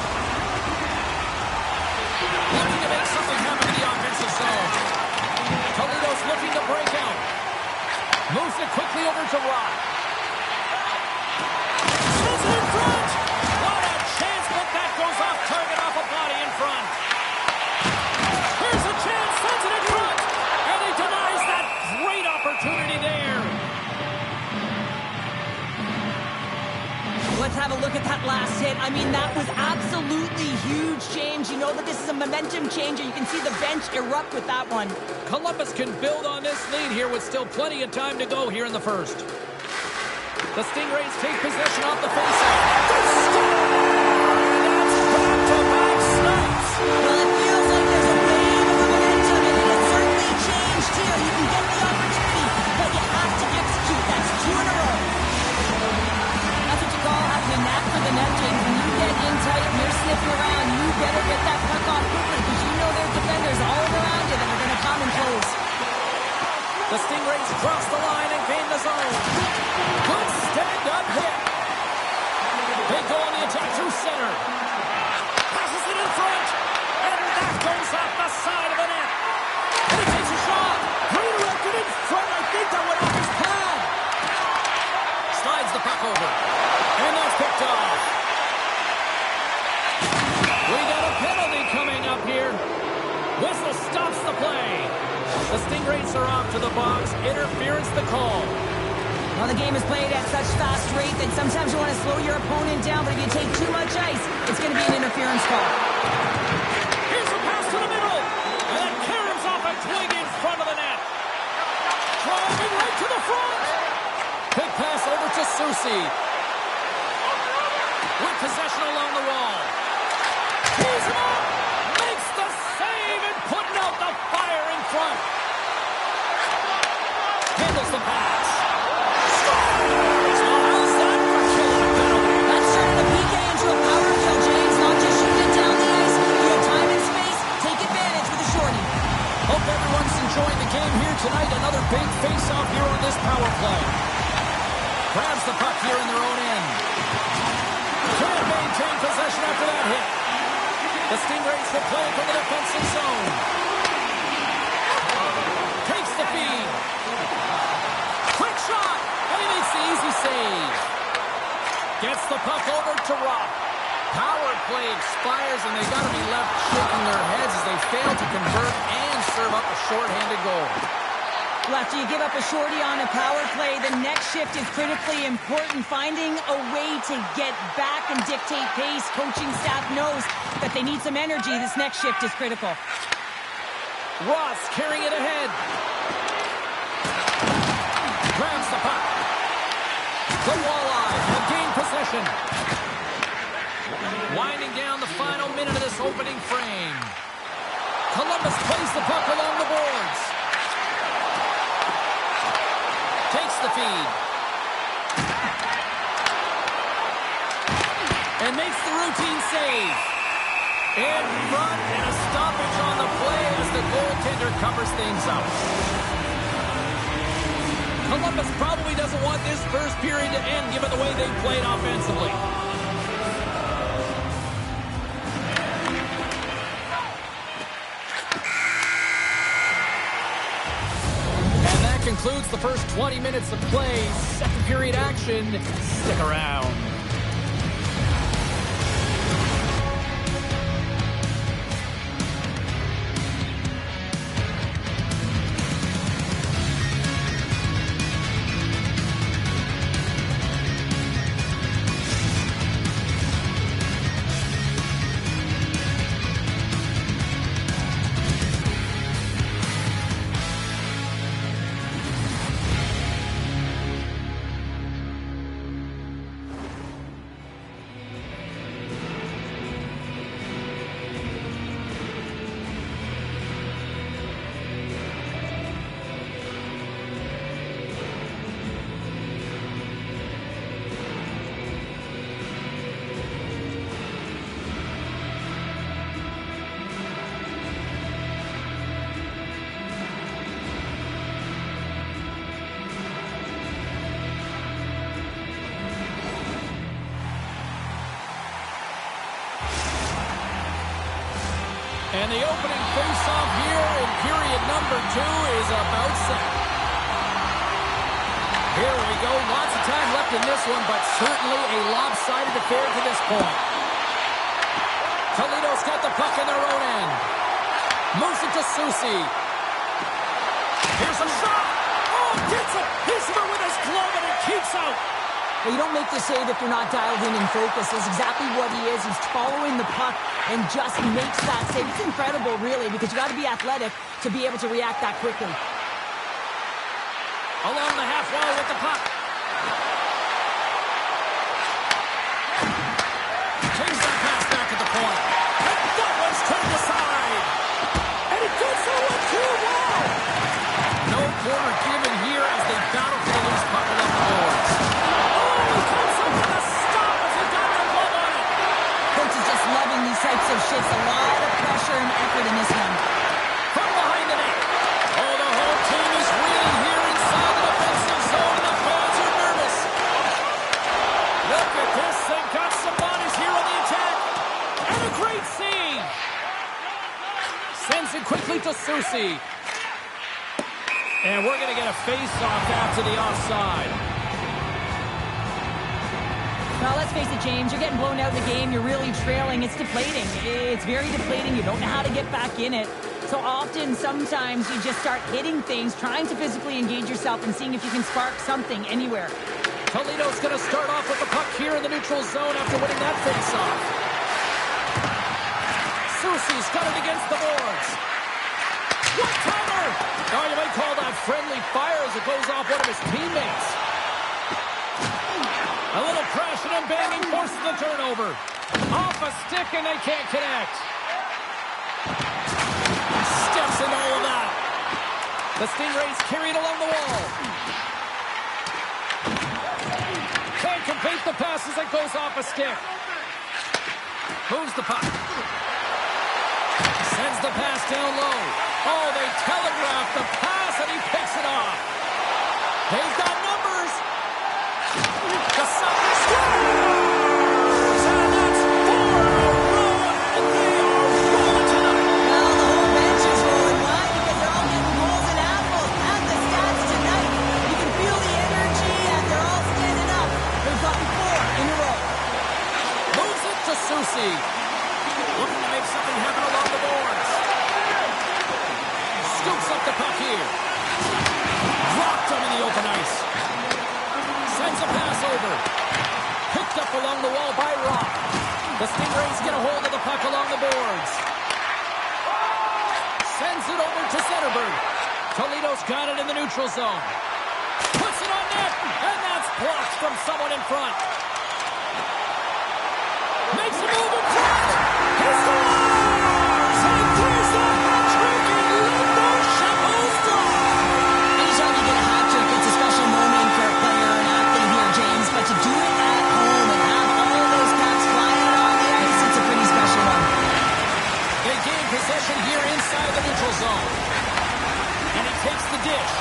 Looking to make something happen in the offensive zone. Toledo's looking to break out. Moves it quickly over to Rock. Sends it in front. What a chance, but that goes off target off a body in front. Here's a chance, sends it in front. And he denies that great opportunity there. Let's have a look at that last hit. I mean, that was absolutely huge, James. You know that this is a momentum changer. You can see the bench erupt with that one. Columbus can build on this lead here with still plenty of time to go here in the first. The Stingrays take possession off the faceoff. That's back-to-back snipes. Well, it feels like there's a wave of momentum, and it has certainly changed here. You can get the opportunity, but you have to execute. That's Stingrays are off to the box. Interference the call. Well, the game is played at such fast rate that sometimes you want to slow your opponent down, but if you take too much ice, it's going to be an interference call. Here's a pass to the middle. And that caroms off a twig in front of the net. Driving right to the front. Big pass over to Susi. With possession along the wall. Tees him up. Makes the save and putting out the fire in front. Handles the pass. Scores! Oh, how's that for killing a penalty? That's turning a PK into a power kill, James. Not just shooting it down the ice. You have time and space. Take advantage with a shorty. Hope everyone's enjoying the game here tonight. Another big face-off here on this power play. Grabs the puck here in their own end. Can't maintain possession after that hit. The Stingrays will play from the defensive zone. Takes the feed. Quick shot, and he makes the easy save. Gets the puck over to Rock. Power play expires, and they've got to be left shaking their heads as they fail to convert and serve up a shorthanded goal. Well, after you give up a shorty on a power play, the next shift is critically important. Finding a way to get back and dictate pace. Coaching staff knows that they need some energy. This next shift is critical. Ross carrying it ahead. Grabs the puck. The walleye have gained possession. Winding down the final minute of this opening frame. Columbus plays the puck along the boards. Takes the feed. And makes the routine save. In front and a stoppage on the play as the goaltender covers things up. Columbus probably doesn't want this first period to end given the way they played offensively. Concludes the first 20 minutes of play. Second period action. Stick around. And the opening face-off here in period number 2 is about set. Here we go. Lots of time left in this one, but certainly a lopsided affair to this point. Toledo's got the puck in their own end. Moves it to Susi. Here's a shot. Oh, gets it. Hits her with his glove, and it keeps out. Well, you don't make the save if you're not dialed in and focused. That's exactly what he is. He's following the puck and just makes that save. It's incredible, really, because you got to be athletic to be able to react that quickly. Along the half wall with the puck. Takes that pass back at the point. And that one's turned aside. And it did so with 2 well. No corner given here as they battle for the loose puck along the boards. Loving these types of shifts. A lot of pressure and effort in this one. From behind the net. Oh, the whole team is reeling here inside the defensive zone. The fans are nervous. Look at this. They've got some bodies here on the attack. And a great save. Sends it quickly to Susi. And we're going to get a face-off after the offside. Well, let's face it, James, you're getting blown out in the game. You're really trailing. It's deflating. It's very deflating. You don't know how to get back in it. So often, sometimes you just start hitting things, trying to physically engage yourself and seeing if you can spark something anywhere. Toledo's going to start off with the puck here in the neutral zone after winning that face-off. Soucy's got it against the boards. One-timer! Oh, you might call that friendly fire as it goes off one of his teammates. A little crashing and banging forces the turnover. Off a stick and they can't connect. Steps into all of that. The Stingrays carry it along the wall. Can't complete the pass as it goes off a stick. Moves the puck. Sends the pass down low. Oh, they telegraph the pass and he picks it off. They've got numbers. The Suns scores! And that's 4 in a row, and they are rolling tonight. Well, the whole bench is rolling. Why? Because they're all getting goals and apples. At the stats tonight, you can feel the energy and they're all standing up. They've gotten 4 in a row. Moves it to Soucy. Looking to make something happen along the boards. Scoops up the puck here. Dropped him in the open ice. Sends a pass over. Picked up along the wall by Rock. The Stingrays get a hold of the puck along the boards. Sends it over to Zetterberg. Toledo's got it in the neutral zone. Puts it on net, and that's blocked from someone in front. Makes a move in front. He scores! And there's the hat trick in Limbo Shackles Drive. Anytime you get a hat trick, it's a special moment for a player and athlete here, James. But to do it at home and have all of those pucks flying out on the ice, it's a pretty special one. They gain possession here inside the neutral zone. And he takes the dish.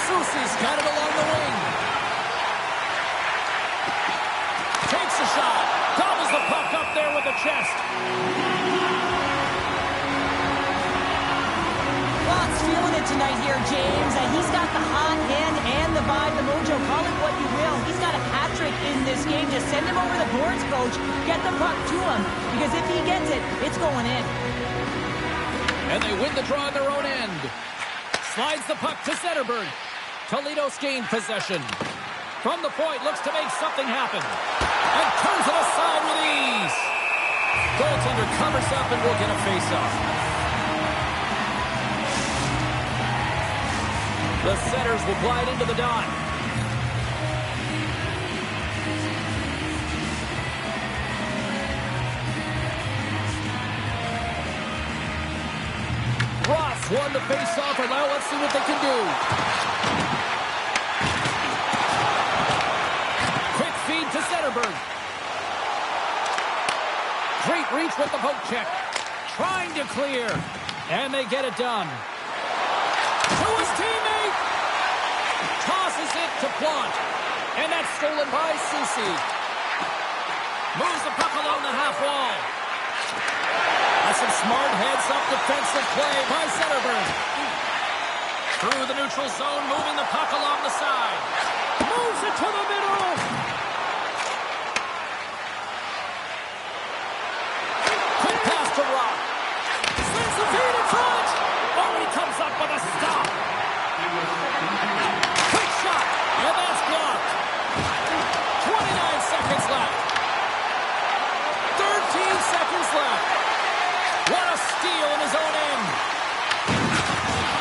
Soucy's got it along the wing. Takes a shot. Gobbles the puck up there with the chest. Rock's feeling it tonight here, James. He's got the hot hand and the vibe, the mojo. Call it what you will. He's got a hat trick in this game. Just send him over the boards, coach. Get the puck to him. Because if he gets it, it's going in. And they win the draw on their own end. Slides the puck to Zetterberg. Toledo's gained possession. From the point, looks to make something happen. And turns it aside with ease. Goaltender covers up and will get a face-off. The Setters will glide into the dot. Ross won the face-off, and now let's see what they can do. Quick feed to Zetterberg. Great reach with the poke check. Trying to clear. And they get it done. To his teammate. Tosses it to Plante. And that's stolen by Soucy. Moves the puck along the half wall. That's some smart heads-up defensive play by Zetterberg. Through the neutral zone, moving the puck along the side. Moves it to the middle. Quick pass to Rock. Sends the feed in front. Oh, and he comes up with a stop. Quick shot, and that's blocked. 29 seconds left. 13 seconds left. What a steal in his own end.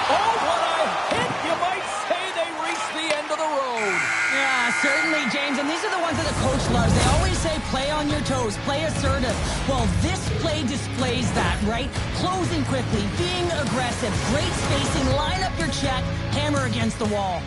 Oh, what a hit. You might say they reached the end of the road. Yeah, certainly, James. And these are the ones that the coach loves. They always say, play on your toes, play assertive. Well, this play displays that, right? Closing quickly, being aggressive, great spacing, line up your check, hammer against the wall.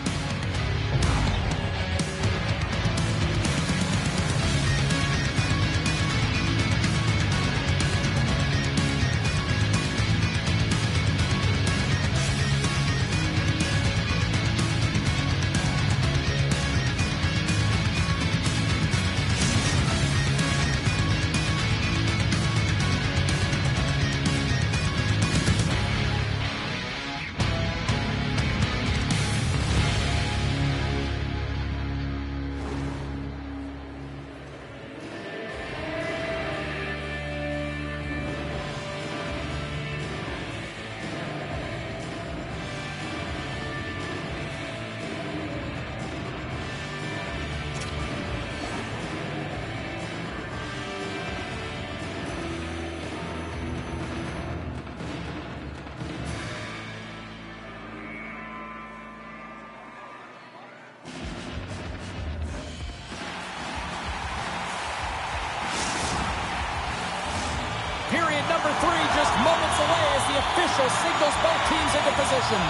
official signals both teams into position.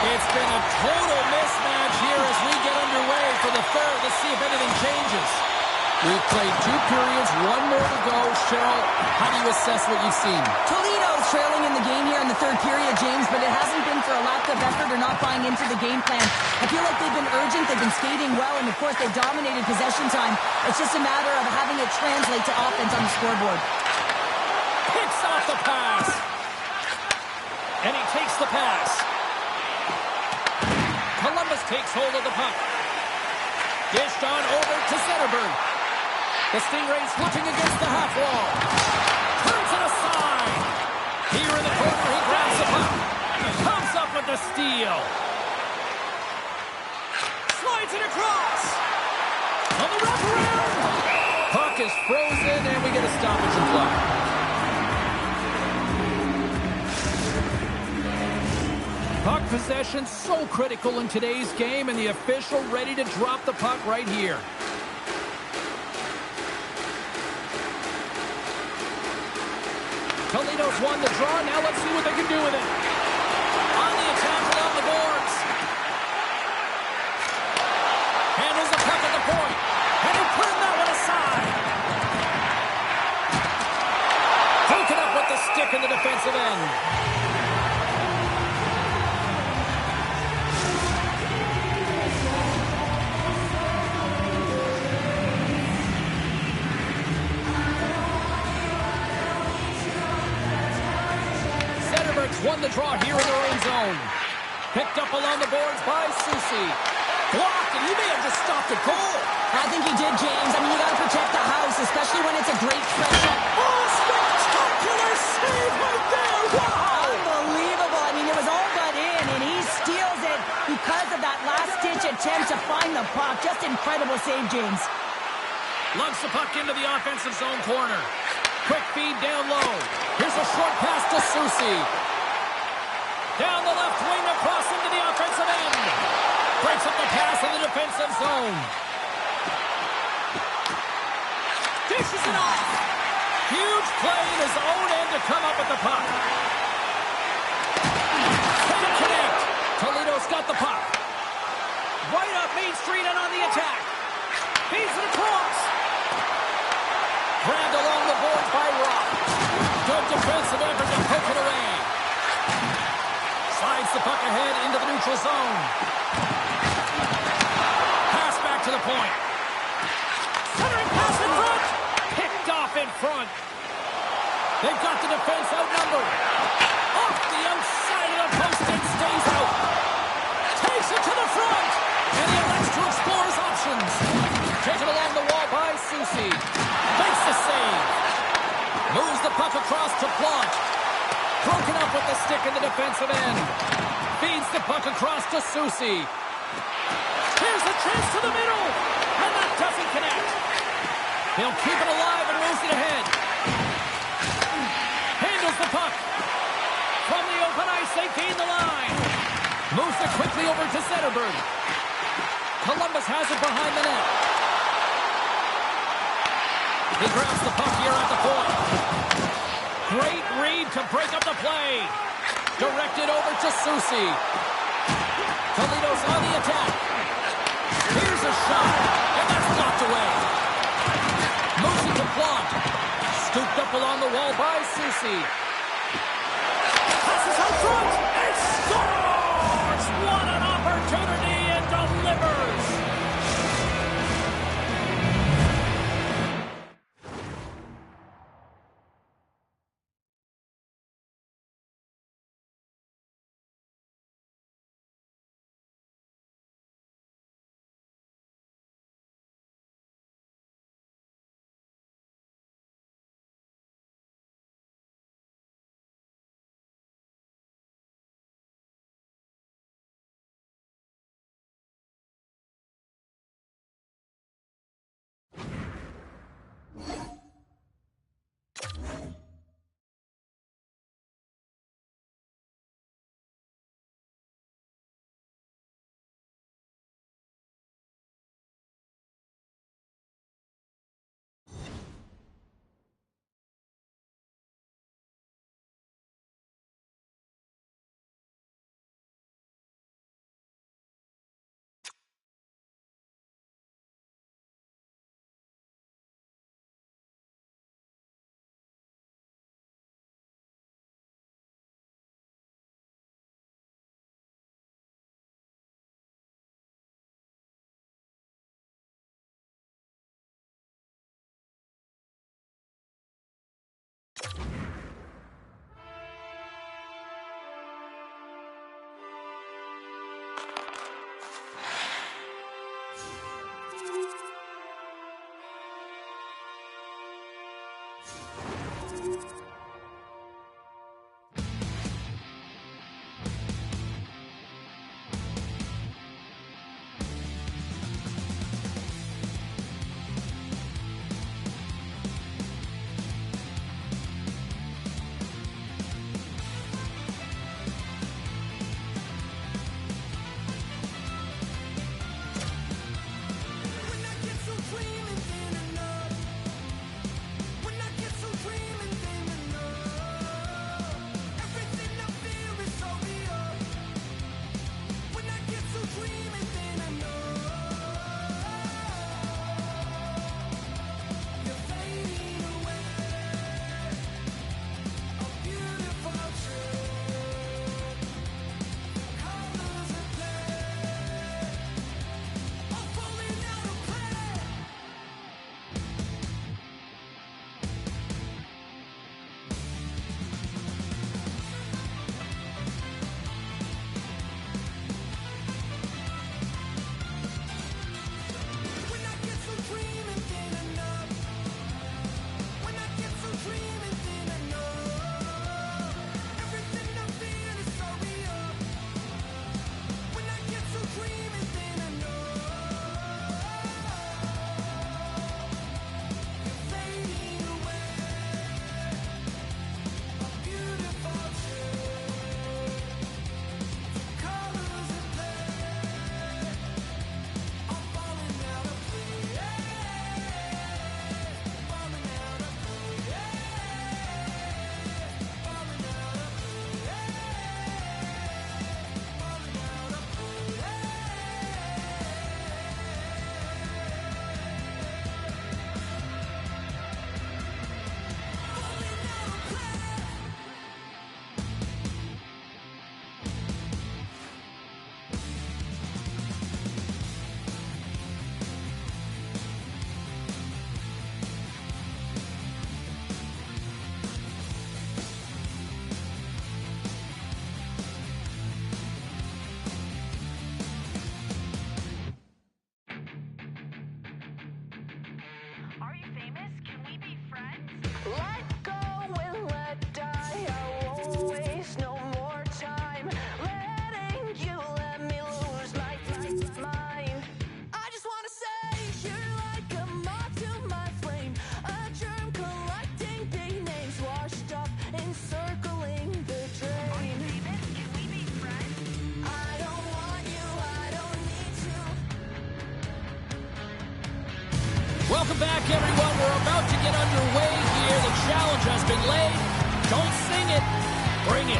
It's been a total mismatch here as we get underway for the third. Let's see if anything changes. We've played 2 periods, 1 more to go. Cheryl, how do you assess what you've seen? Toledo's trailing in the game here in the third period, James, but it hasn't been for a lack of effort or not buying into the game plan. I feel like they've been urgent, they've been skating well, and of course they've dominated possession time. It's just a matter of having it translate to offense on the scoreboard. Picks off the pass. And he takes the pass. Columbus takes hold of the puck. Dished on over to Zetterberg. The Stingrays looking against the half wall. Turns it aside. Here in the corner, he grabs the puck. Comes up with the steal. Slides it across. On the wraparound. Puck is frozen, and we get a stoppage and play. Puck possession so critical in today's game, and the official ready to drop the puck right here. Toledo's won the draw. Now let's see what they can do with it. On the attack along the boards. Handles the puck at the point. And he put that one aside. Broken up with the stick in the defensive end. Won the draw here in their own zone. Picked up along the boards by Soucy. Blocked, and he may have just stopped a goal. I think he did, James. I mean, you got to protect the house, especially when it's a great threat shot. Oh, spectacular save right there. Wow! Unbelievable. I mean, it was all but in, and he steals it because of that last-ditch attempt to find the puck. Just incredible save, James. Lugs the puck into the offensive zone corner. Quick feed down low. Here's a short pass to Soucy. Down the left wing across into the offensive end. Breaks up the pass in the defensive zone. Dishes it off. Huge play in his own end to come up with the puck. Can't connect. Toledo's got the puck. Right up Main Street and on the attack. Feeds it across. Grabbed along the boards by Rock. Good defensive effort to poke it away. Slides the puck ahead into the neutral zone. Pass back to the point. Centering pass in front. Picked off in front. They've got the defense outnumbered. Off the outside of the post and stays out. Takes it to the front. And he elects to explore his options. Taken along the wall by Soucy. Makes the save. Moves the puck across to Plante. Broken up with the stick in the defensive end. Feeds the puck across to Soucy. Here's a chance to the middle. And that doesn't connect. He'll keep it alive and moves it ahead. Handles the puck. From the open ice, they gain the line. Moves it quickly over to Zetterberg. Columbus has it behind the net. He grabs the puck here at the point. Great read to break up the play. Directed over to Soucy. Toledo's on the attack. Here's a shot, and that's knocked away. Moves it to Plante. Scooped up along the wall by Soucy. Passes out front, and scores! What an opportunity, and delivers! Welcome back, everyone. We're about to get underway here. The challenge has been laid. Don't sing it. Bring it.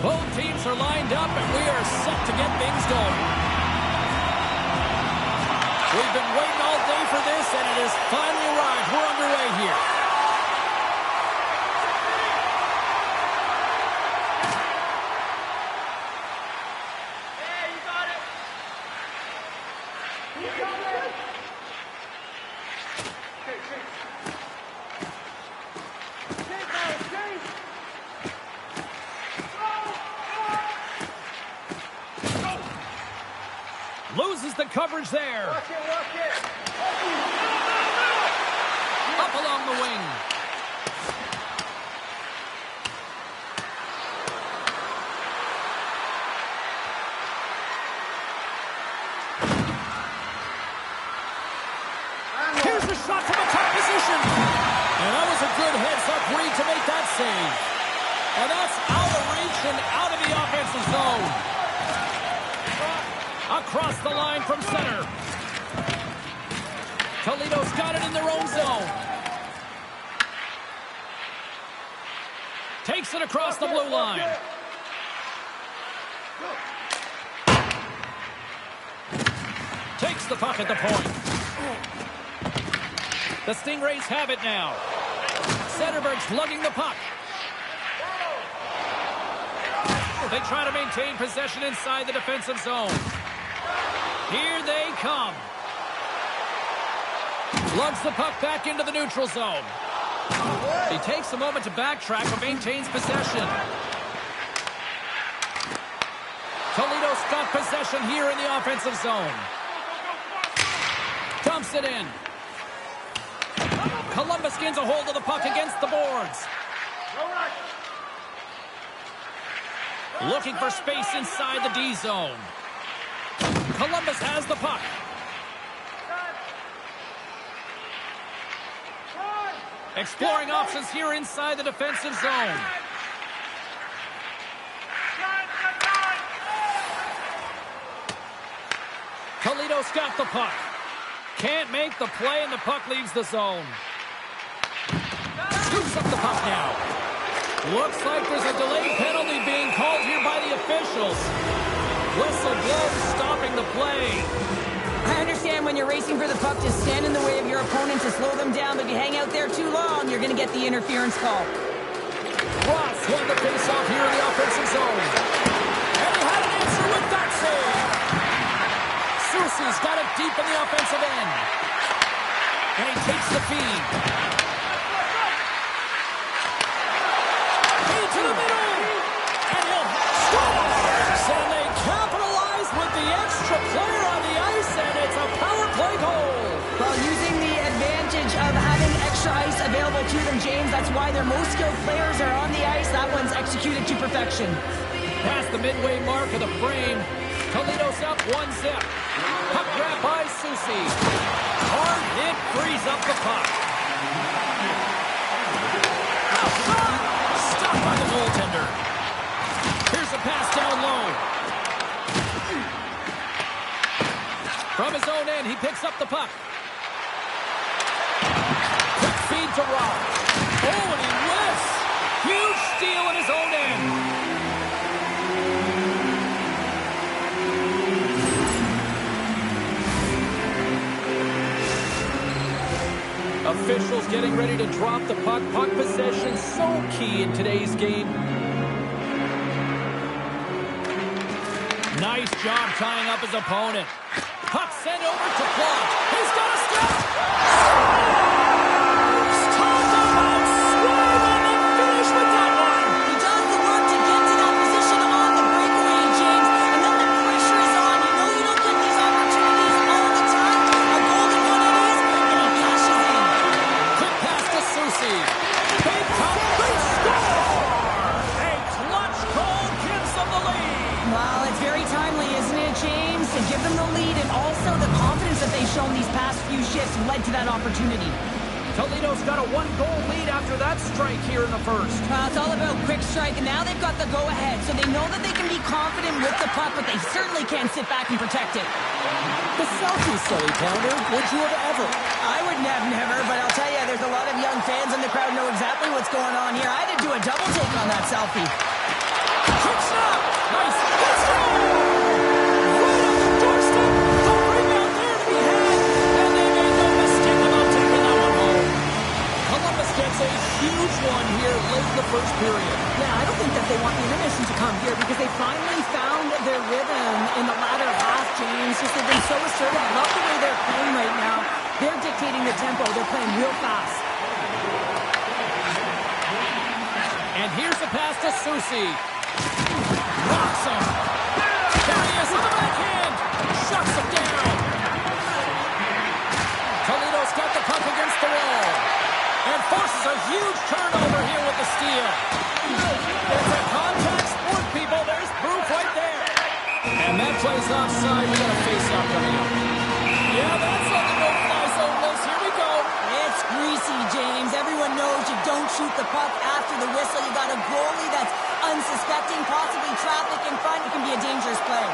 Both teams are lined up, and we are set to get things going. We've been waiting all day for this, and it has finally arrived. We're underway here. Hey, you got it. You got it. Loses the coverage there. Watch it. Up along the wing. Here's the shot from a top position. And that was a good heads-up read to make that save. And that's out of reach and out of the offensive zone. Across the line from center. Toledo's got it in their own zone. Takes it across the blue line. Takes the puck at the point. The Stingrays have it now. Zetterberg's lugging the puck. They try to maintain possession inside the defensive zone. Here they come. Lugs the puck back into the neutral zone. He takes a moment to backtrack but maintains possession. Toledo's got possession here in the offensive zone. Dumps it in. Columbus gains a hold of the puck against the boards. Looking for space inside the D zone. Columbus has the puck. Exploring options here inside the defensive zone. Toledo's got the puck. Can't make the play, and the puck leaves the zone. Scoops up the puck now. Looks like there's a delayed penalty being called here by the officials. Whistle blows, stopping the play. I understand when you're racing for the puck to stand in the way of your opponent to slow them down, but if you hang out there too long, you're going to get the interference call. Ross won the face-off here in the offensive zone. And he had an answer with that save. Soucy's got it deep in the offensive end. And he takes the feed. To the middle, and he'll score! And they capitalize with the extra player on the ice, and it's a power play goal. Well, using the advantage of having extra ice available to them, James, that's why their most skilled players are on the ice. That one's executed to perfection. Past the midway mark of the frame, Toledo's up 1-0. Puck grab by Soucy. Hard hit frees up the puck. By the goaltender. Here's a pass down low. From his own end, he picks up the puck. Quick feed to Rock. Oh, and he lifts. Huge steal in his own end. Officials getting ready to drop the puck. Puck possession so key in today's game. Nice job tying up his opponent. Puck sent over to Plot. He's got a step. Talk about swerving and finish with that one. He does the work to get to that position on the breakaway, James. And then the pressure is on. You know you don't get these opportunities all the time. A golden one it is, and he cashes in. Quick pass to Soucy. Big top, big score! A clutch goal gives them the lead. Well, it's very timely, isn't it, James, to give them the lead, and also the confidence that they've shown these past few shifts led to that opportunity. Toledo's got a 1-goal lead after that strike here in the first. It's all about quick strike, and now they've got the go-ahead, so they know that they can be confident with the puck, but they certainly can't sit back and protect it. The selfie, silly pounder. Would you have ever? I would have never, but I'll tell you, there's a lot of young fans in the crowd know exactly what's going on here. I had to do a double take on that selfie. Quick snap! Nice! Good stop! Right on the doorstep! The rebound there to be had! And they made no mistake about taking that one home. Columbus gets a huge one here late in the first period. Yeah, I don't think that they want the intermission to come here because they finally found their rhythm in the latter half, James. Just they've been so assertive. I love the way they're playing right now. They're dictating the tempo. They're playing real fast. And here's the pass to Susie. Rocks him. There he is with the backhand. Shuts him down. Toledo's got the puck against the wall. And forces a huge turnover here with the steal. It's a contact sport, people. There's proof right there. And that plays offside. We got a face-off coming up. Yeah, that's on the no-fly zone list. Here we go. It's greasy, James. Everyone knows you don't shoot the puck after the whistle. You got a goalie that's unsuspecting, possibly traffic in front. It can be a dangerous play.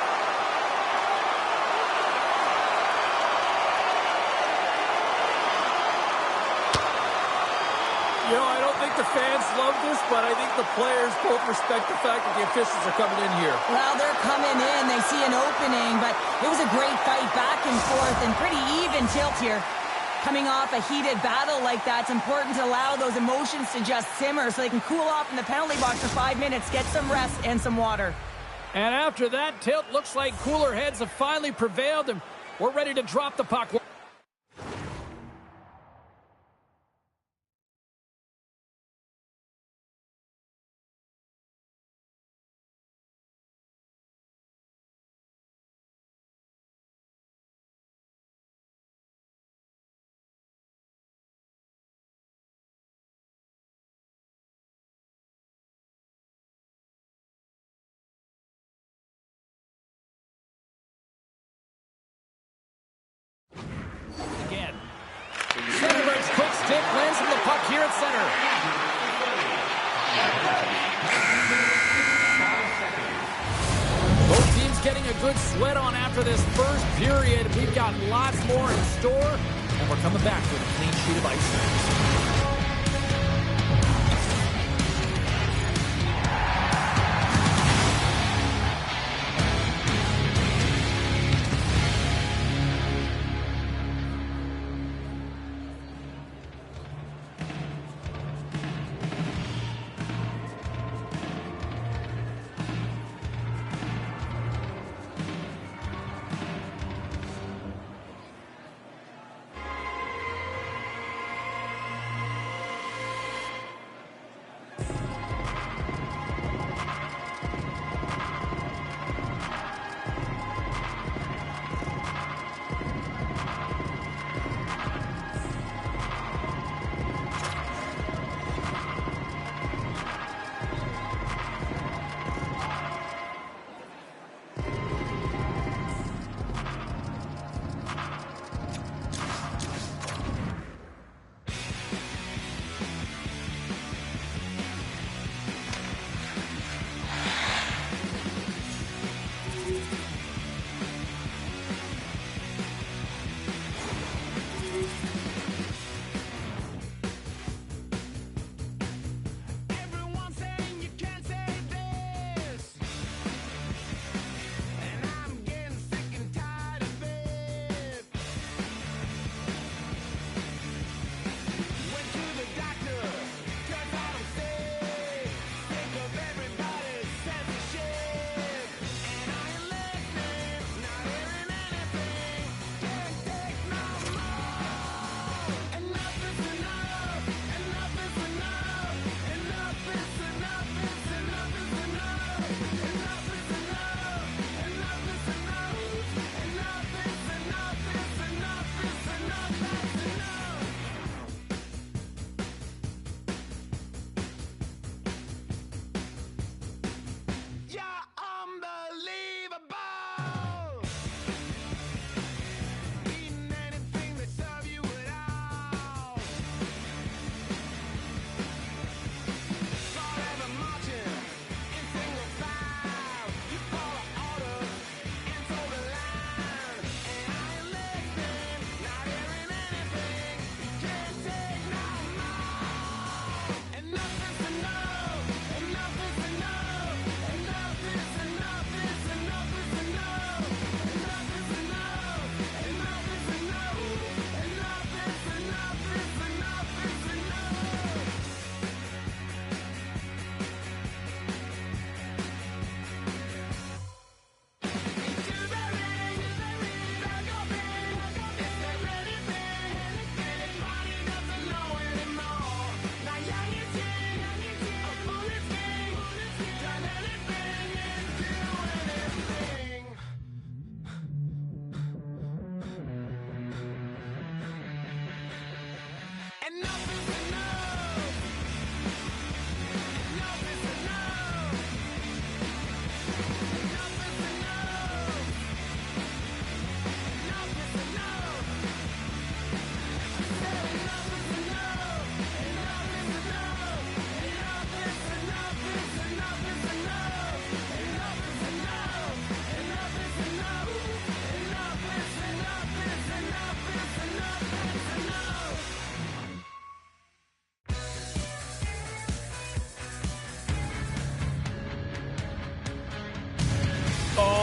You know, I don't think the fans love this, but I think the players both respect the fact that the officials are coming in here. Well, they're coming in. They see an opening, but it was a great fight back and forth and pretty even tilt here. Coming off a heated battle like that, it's important to allow those emotions to just simmer so they can cool off in the penalty box for 5 minutes, get some rest and some water. And after that tilt, looks like cooler heads have finally prevailed, and we're ready to drop the puck. Again. Centerberg's quick stick lands from the puck here at center. Both teams getting a good sweat on after this first period. We've got lots more in store, and we're coming back with a clean sheet of ice.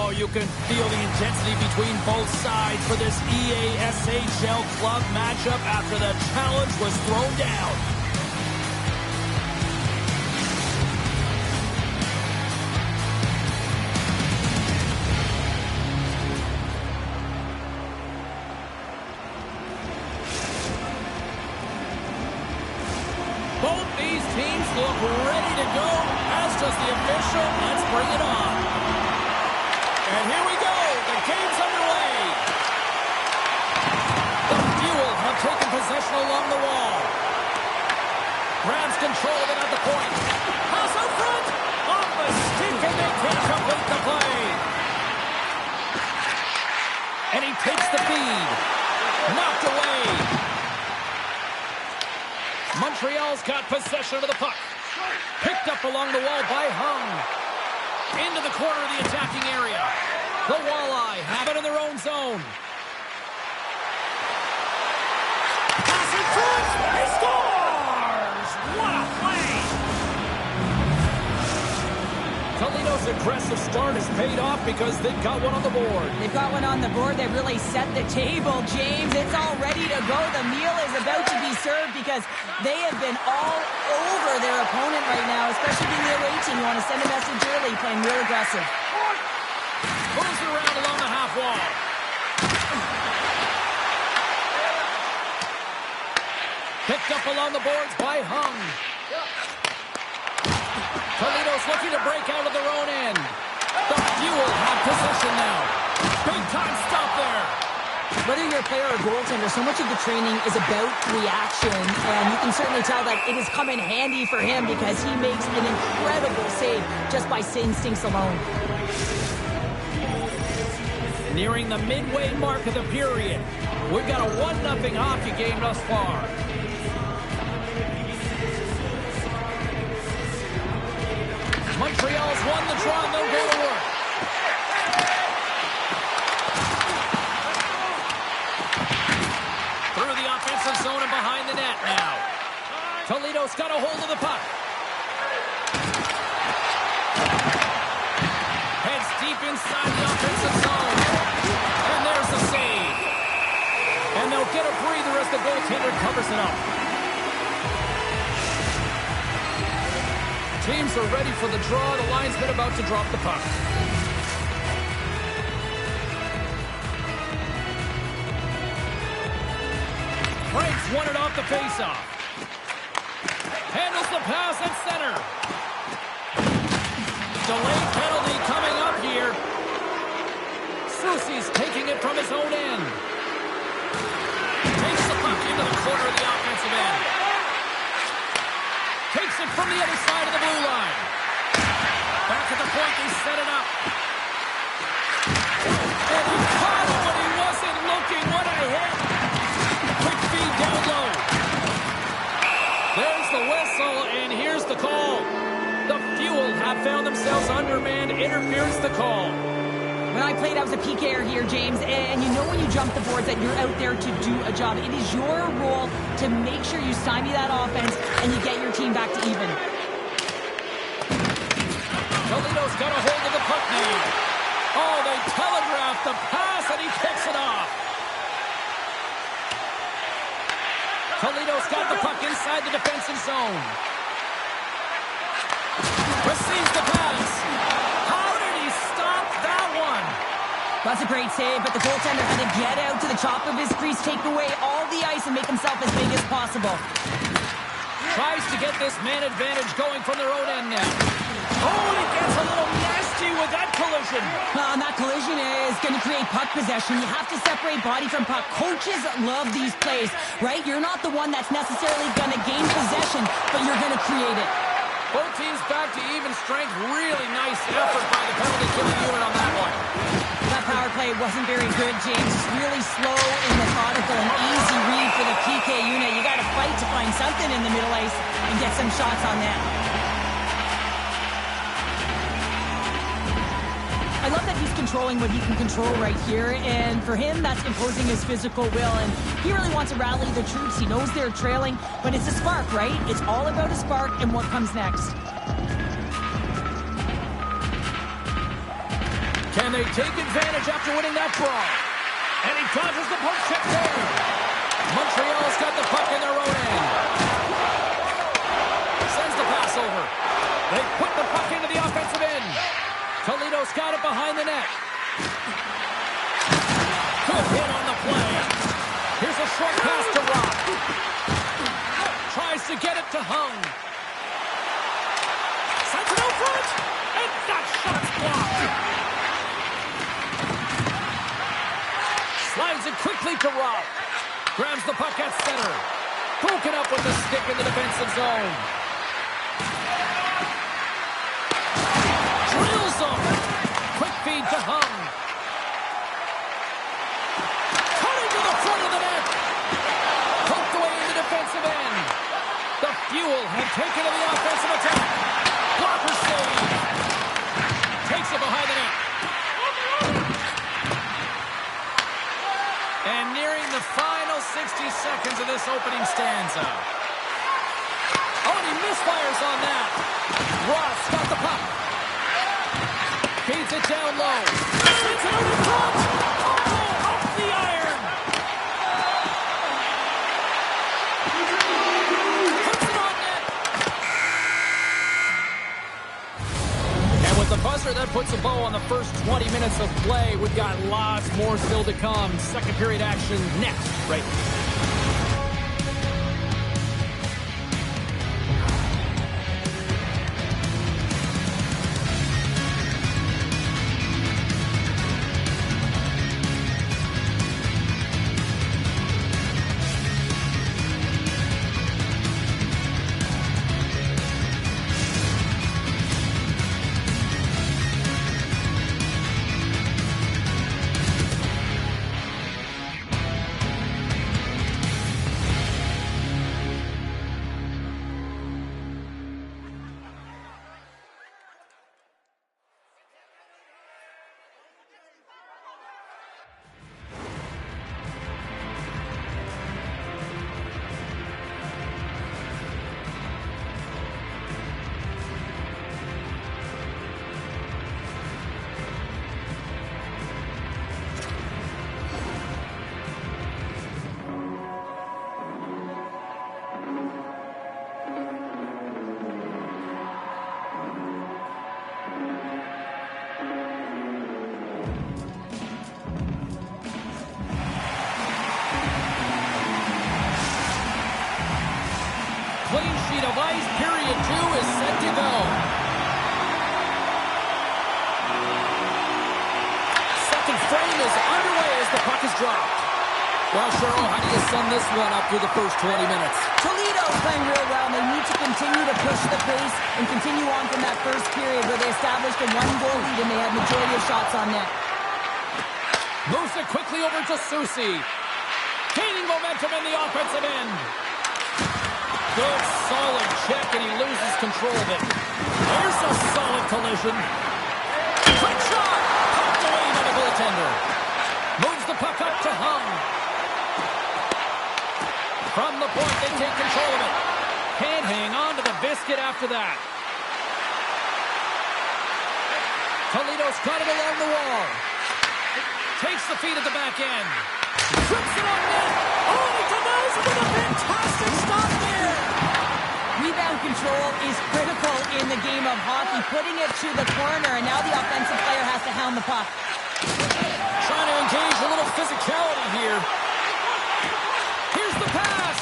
Oh, you can feel the intensity between both sides for this EASHL club matchup after the challenge was thrown down. Both these teams look ready to go, as does the official. Let's bring it on. And here we go. The game's underway. The Fuel have taken possession along the wall. Grabs control of it at the point. Pass out front. Off the stick, and they can't complete the play. And he takes the feed. Knocked away. Montreal's got possession of the puck. Picked up along the wall by Hung. Into the corner of the attacking area. The Walleye have it in their own zone. Pass in front. He scores! What a play! Toledo's aggressive start has paid off because they've got one on the board. They've got one on the board. They've really set the table, James. It's all ready to go. The meal is about to be served because they have been all over their opponent right now, especially being the away team. You want to send a message early, playing real aggressive. Moves around along the half wall. Picked up along the boards by Hung. Toledo's looking to break out of their own end. The Fuel have possession now. Big time stop there. Whether you're a player or a goaltender, so much of the training is about reaction, and you can certainly tell that it has come in handy for him because he makes an incredible save just by instincts alone. Nearing the midway mark of the period. We've got a 1-0 hockey game thus far. Montreal's won the draw, and they'll go to work. Through the offensive zone and behind the net now. Toledo's got a hold of the puck. Heads deep inside the offensive zone. And there's the save. And they'll get a breather as the goaltender covers it up. Teams are ready for the draw. The linesman about to drop the puck. Franks won it off the faceoff. Handles the pass at center. Delayed penalty coming up here. Soucy's taking it from his own end. Takes the puck into the corner of the offensive end. Takes it from the other side of the blue line. Back at the point, they set it up. And he caught it when he wasn't looking. What a hit. Quick feed down low. There's the whistle, and here's the call. The Fuel have found themselves undermanned. Interference the call. When I played, I was a PKer here, James, and you know when you jump the boards that you're out there to do a job. It is your role to make sure you stymie that offense and you get your team back to even. Toledo's got a hold of the puck now. Oh, they telegraphed the pass, and he picks it off. Toledo's got the puck inside the defensive zone. Receives the pass. How did he stop that one? That's a great save, but the goaltender had to get out to the top of his crease, take away all the ice, and make himself as big as possible. Tries to get this man advantage going from their own end now. Oh, and he gets a little nasty with that collision. And that collision is going to create puck possession. You have to separate body from puck. Coaches love these plays, right? You're not the one that's necessarily going to gain possession, but you're going to create it. Both teams back to even strength. Really nice effort by the penalty killing unit on that one. That power play wasn't very good, James. Really slow and methodical. An easy read for the PK unit. You got to fight to find something in the middle ice and get some shots on that. I love that he's controlling what he can control right here, and for him, that's imposing his physical will, and he really wants to rally the troops. He knows they're trailing, but it's a spark, right? It's all about a spark and what comes next. Can they take advantage after winning that brawl? And he dodges the poke check there. Montreal's got the puck in their own end. Sends the pass over. They put the puck into the offensive end. Toledo's got it behind the net. Good hit on the play. Here's a short pass to Rock. Tries to get it to Hung. Sends it out front. And that shot's blocked. Slides it quickly to Rock. Grabs the puck at center. Broken up with the stick in the defensive zone. Drills him. Quick feed to Hung. Cutting to the front of the net. Poked away in the defensive end. The Fuel have taken to the offensive attack. Blocker save. Takes it behind the net. And nearing the final 60 seconds of this opening stanza. Oh, and he misfires on that. Ross got the puck. Feeds it down low. Sends it out in front. Oh, off the iron. Puts it on net. And with the buzzer, that puts a bow on the first 20 minutes of play. We've got lots more still to come. Second period action next, right? Clean sheet of ice, period 2 is set to go. Second frame is underway as the puck is dropped. Well, Cheryl, how do you sum this one up through the first 20 minutes? Toledo is playing real well, and they need to continue to push the pace and continue on from that first period where they established a one-goal lead and they had majority of shots on net. Moves it quickly over to Susie. Gaining momentum in the offensive end. Good, solid check, and he loses control of it. There's a solid collision. Quick shot! Popped away by the goaltender. Moves the puck up to Hung. From the point, they take control of it. Can't hang on to the biscuit after that. Toledo's got it along the wall. Takes the feed at the back end. Trips it on net. Oh, he denies it with a fantastic stop there. Rebound control is critical in the game of hockey. Putting it to the corner, and now the offensive player has to hound the puck. Trying to engage a little physicality here. Here's the pass.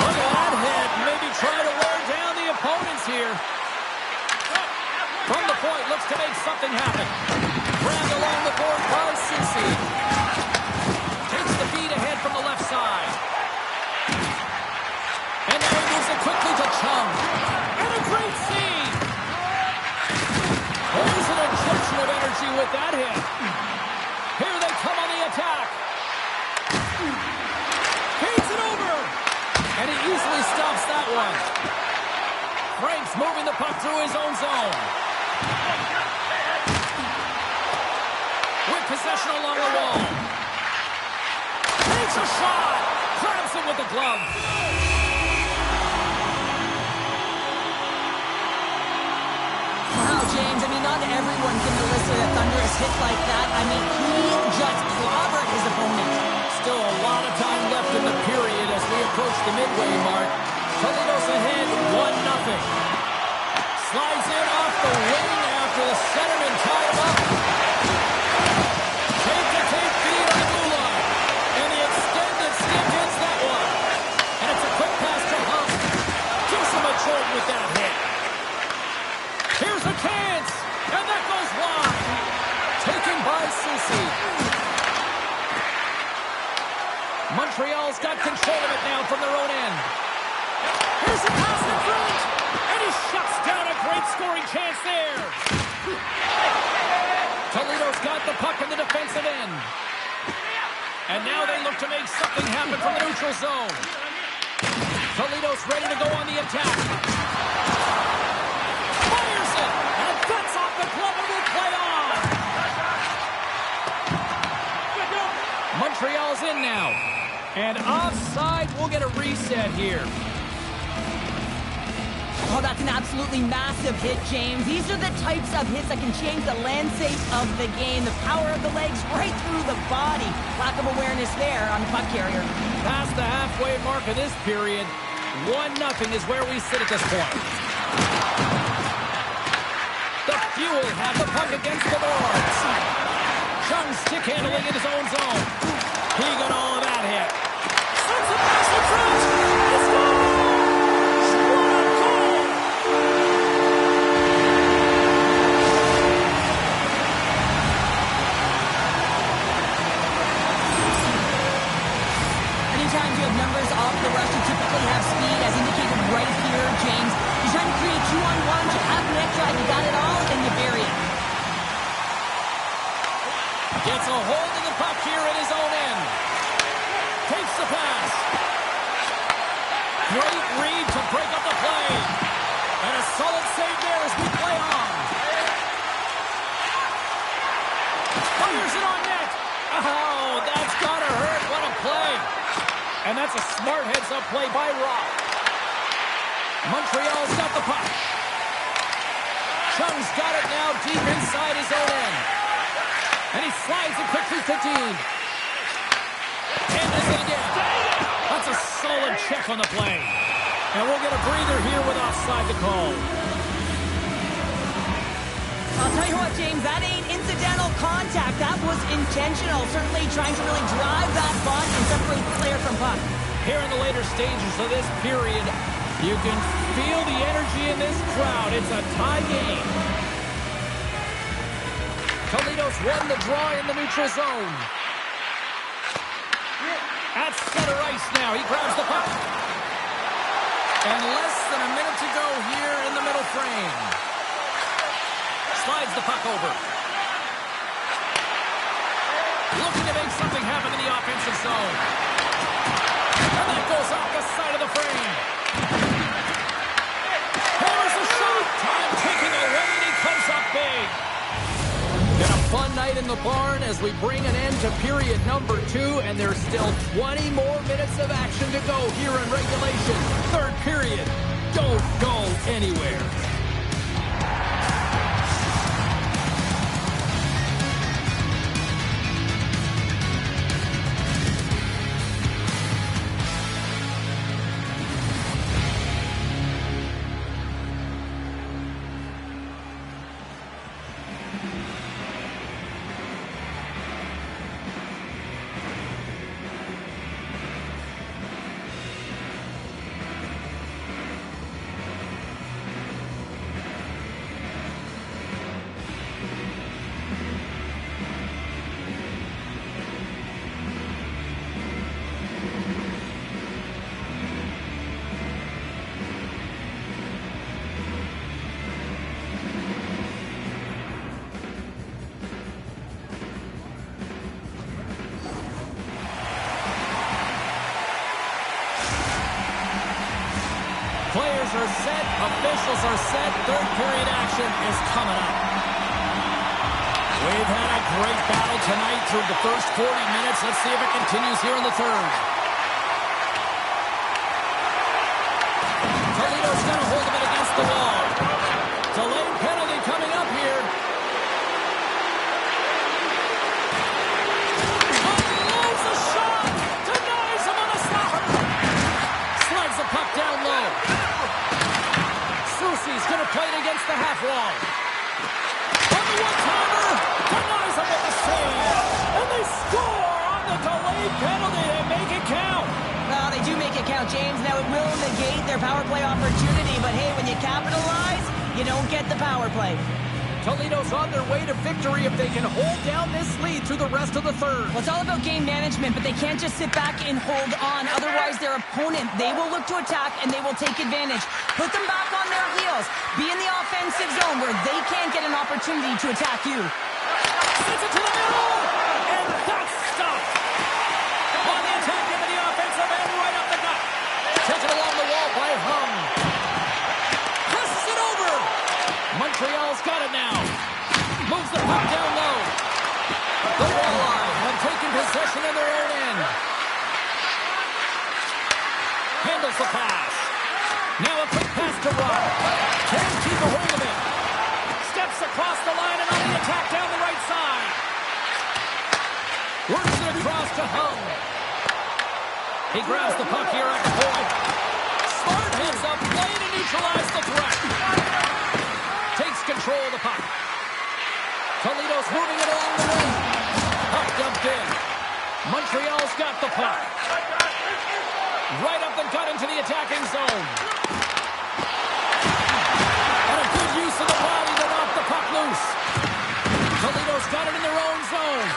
Look at that hit. Maybe try to wear down the opponents here. From the point, looks to make something happen. Grabbed along the board by Susie. Takes the feed ahead from the left side. And now he moves it quickly to Chung. And a great save. There's an injection of energy with that hit. Here they come on the attack. Feeds it over. And he easily stops that one. Frank's moving the puck through his own zone. With possession along the wall. Takes a shot. Grabs it with the glove. Wow, James, I mean, not every everyone can listen to a thunderous hit like that. I mean, he just clobbered his opponent. Still a lot of time left in the period as we approach the midway mark. Toledo's ahead 1-0. Slides in off the wing after the centerman tied him up. Tape-to-tape feed on the goal line. And the extended stick hits that one. And it's a quick pass to Hunt. Gives him a jolt with that hit. Here's a chance. And that goes wide. Taken by Ceci. Montreal's got control of it now from their own end. Here's a pass in front. And he shuts down a great scoring chance there. Toledo's got the puck in the defensive end. And now they look to make something happen from the neutral zone. Toledo's ready to go on the attack. Fires it. And cuts off the glove and will play on. Montreal's in now. And offside, we'll get a reset here. Oh, that's an absolutely massive hit, James. These are the types of hits that can change the landscape of the game. The power of the legs right through the body. Lack of awareness there on the puck carrier. Past the halfway mark of this period, 1-0 is where we sit at this point. The Fuel have the puck against the boards. Chung stick handling in his own zone. He got all of that hit. Sends it past the front. He scores! What a goal! Anytime you have numbers off the rush, you typically have speed, as indicated right here, James. You're trying to create 2-on-1, you have an extra, you got it all, and you bury it. Gets a hold of the puck here at his own end. Takes the pass. Great read to break up the play. And a solid save there as we play on. Fires it on net. Oh, that's gotta hurt. What a play. And that's a smart heads-up play by Rock. Montreal's got the puck. Chung's got it now deep inside his own end. And he slides it quickly to Dean. And this again. That's a solid check on the play. And we'll get a breather here with offside the call. I'll tell you what, James, that ain't incidental contact. That was intentional. Certainly trying to really drive that ball and separate the player from puck. Here in the later stages of this period, you can feel the energy in this crowd. It's a tie game. Toledo's won the draw in the neutral zone. At center ice now. He grabs the puck. And less than a minute to go here in the middle frame. Slides the puck over. Looking to make something happen in the offensive zone. And that goes off the side of the frame. Hammers the shot. Time taking away, and he comes up big. And a fun night in the barn as we bring an end to period number 2, and there's still 20 more minutes of action to go here in regulation. Third period. Don't go anywhere. Players are set, officials are set, third period action is coming up. We've had a great battle tonight through the first 40 minutes. Let's see if it continues here in the third. Toledo's got a hold of it against the wall. Delayed penalty coming up here. James. Now, it will negate their power play opportunity, but hey, when you capitalize, you don't get the power play. Toledo's on their way to victory if they can hold down this lead through the rest of the third. Well, it's all about game management, but they can't just sit back and hold on. Otherwise, their opponent, they will look to attack and they will take advantage. Put them back on their heels. Be in the offensive zone where they can't get an opportunity to attack you. Sends it to the middle, and that's stopped. On the attack into the offensive end, right up the gut. Taken along the wall by Hung. Presses it over. Montreal's got it now. Moves the puck down low. The Walleye have taken possession in their own end. Handles the pass. Now a quick pass to Rock. Can't keep a hold of it. Steps across the line and on the attack down the right side. Works it across to Hung. He grabs the puck here at the point. Smart heads up, play to neutralize the threat. Takes control of the puck. Toledo's moving it along the wing. Puck dumped in. Montreal's got the puck. Right up the gut into the attacking zone. And a good use of the body to knock the puck loose. Toledo's got it in their own zone.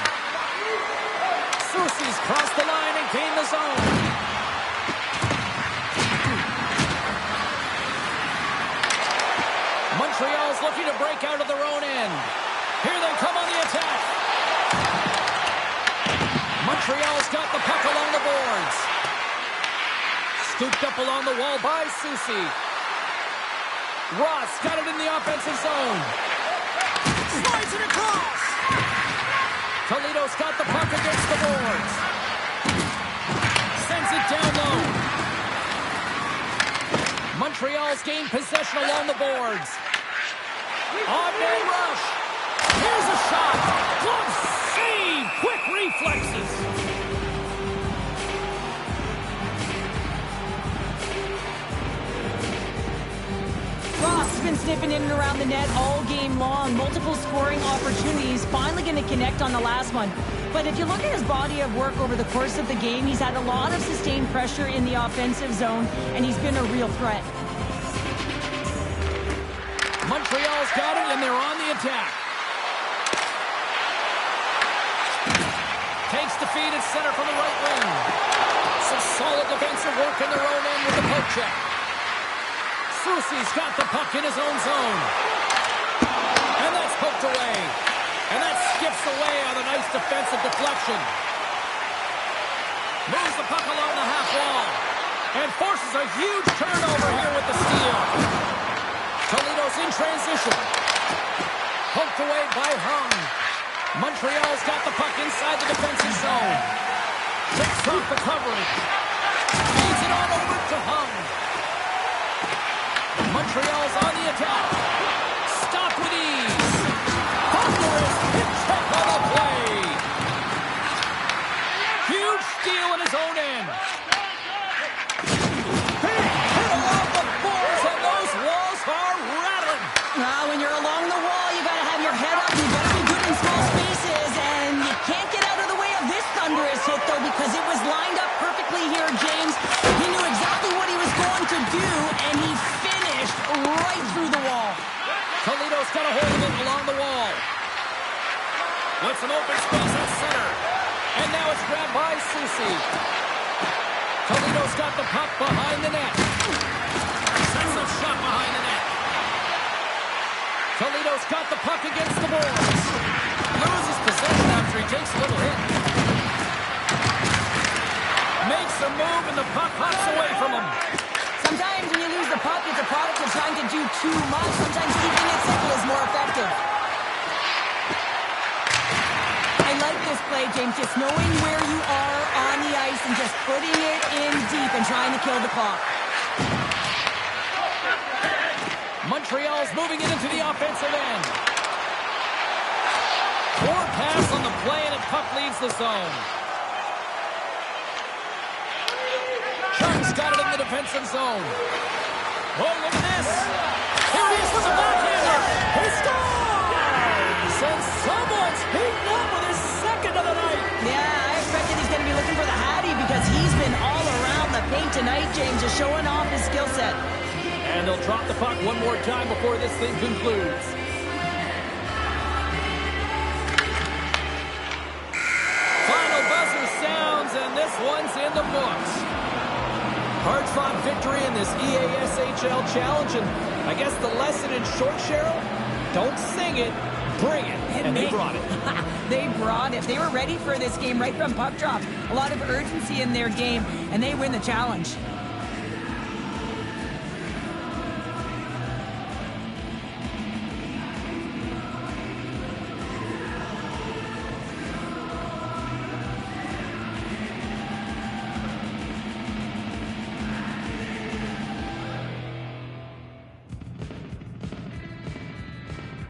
Soucy's crossed the line and gained the zone. Montreal's looking to break out of their own end. Here they come on the attack. Montreal's got the puck along the boards. Scooped up along the wall by Soucy. Ross got it in the offensive zone. Slides it across. Toledo's got the puck against the boards. Sends it down low. Montreal's gained possession along the boards. On-man rush. Here's a shot. Glove save. Quick reflexes. Ross has been sniffing in and around the net all game long. Multiple scoring opportunities. Finally going to connect on the last one. But if you look at his body of work over the course of the game, he's had a lot of sustained pressure in the offensive zone, and he's been a real threat. Montreal's got it, and they're on the attack. Takes the feed at center from the right wing. Some solid defensive work in their own end with the poke check. Soucy's got the puck in his own zone. And that's poked away. And that skips away on a nice defensive deflection. Moves the puck along the half wall. And forces a huge turnover here with the steal. Toledo's in transition. Poked away by Hung. Montreal's got the puck inside the defensive zone. Takes off the coverage. Feeds it on over to Hung. Montreal's on the attack. Stop with ease. Thunderous hit check on the play. Huge steal in his own end. Big hit along the boards, and those walls are rattling. When you're along the wall, you got to have your head up. You got to be good in small spaces, and you can't get out of the way of this thunderous hit, though, because it was lined up perfectly here, James. He knew exactly what he was going to do, and he finished right through the wall. Toledo's got a hold of it along the wall. With some open space at center. And now it's grabbed by Soucy. Toledo's got the puck behind the net. Sends a shot behind the net. Toledo's got the puck against the boards. Loses possession after he takes a little hit. Makes a move and the puck hops away from him. Sometimes when you lose the puck, it's a product of trying to do too much. Sometimes keeping it simple is more effective. I like this play, James, just knowing where you are on the ice and just putting it in deep and trying to kill the clock. Montreal's moving it into the offensive end. Poor pass on the play and a puck leaves the zone. Chuck's got it in the defensive zone. Oh, look at this. Here he is with the backhander. He scores! And someone's heating up with his second of the night. Yeah, I expected he's going to be looking for the Hattie because he's been all around the paint tonight. James, just showing off his skill set. And they'll drop the puck one more time before this thing concludes. Final buzzer sounds, and this one's in the books. Hard-fought victory in this EASHL challenge, and I guess the lesson in short, Cheryl, don't sing it, bring it. And they brought it. They brought it. They were ready for this game right from puck drop. A lot of urgency in their game, and they win the challenge.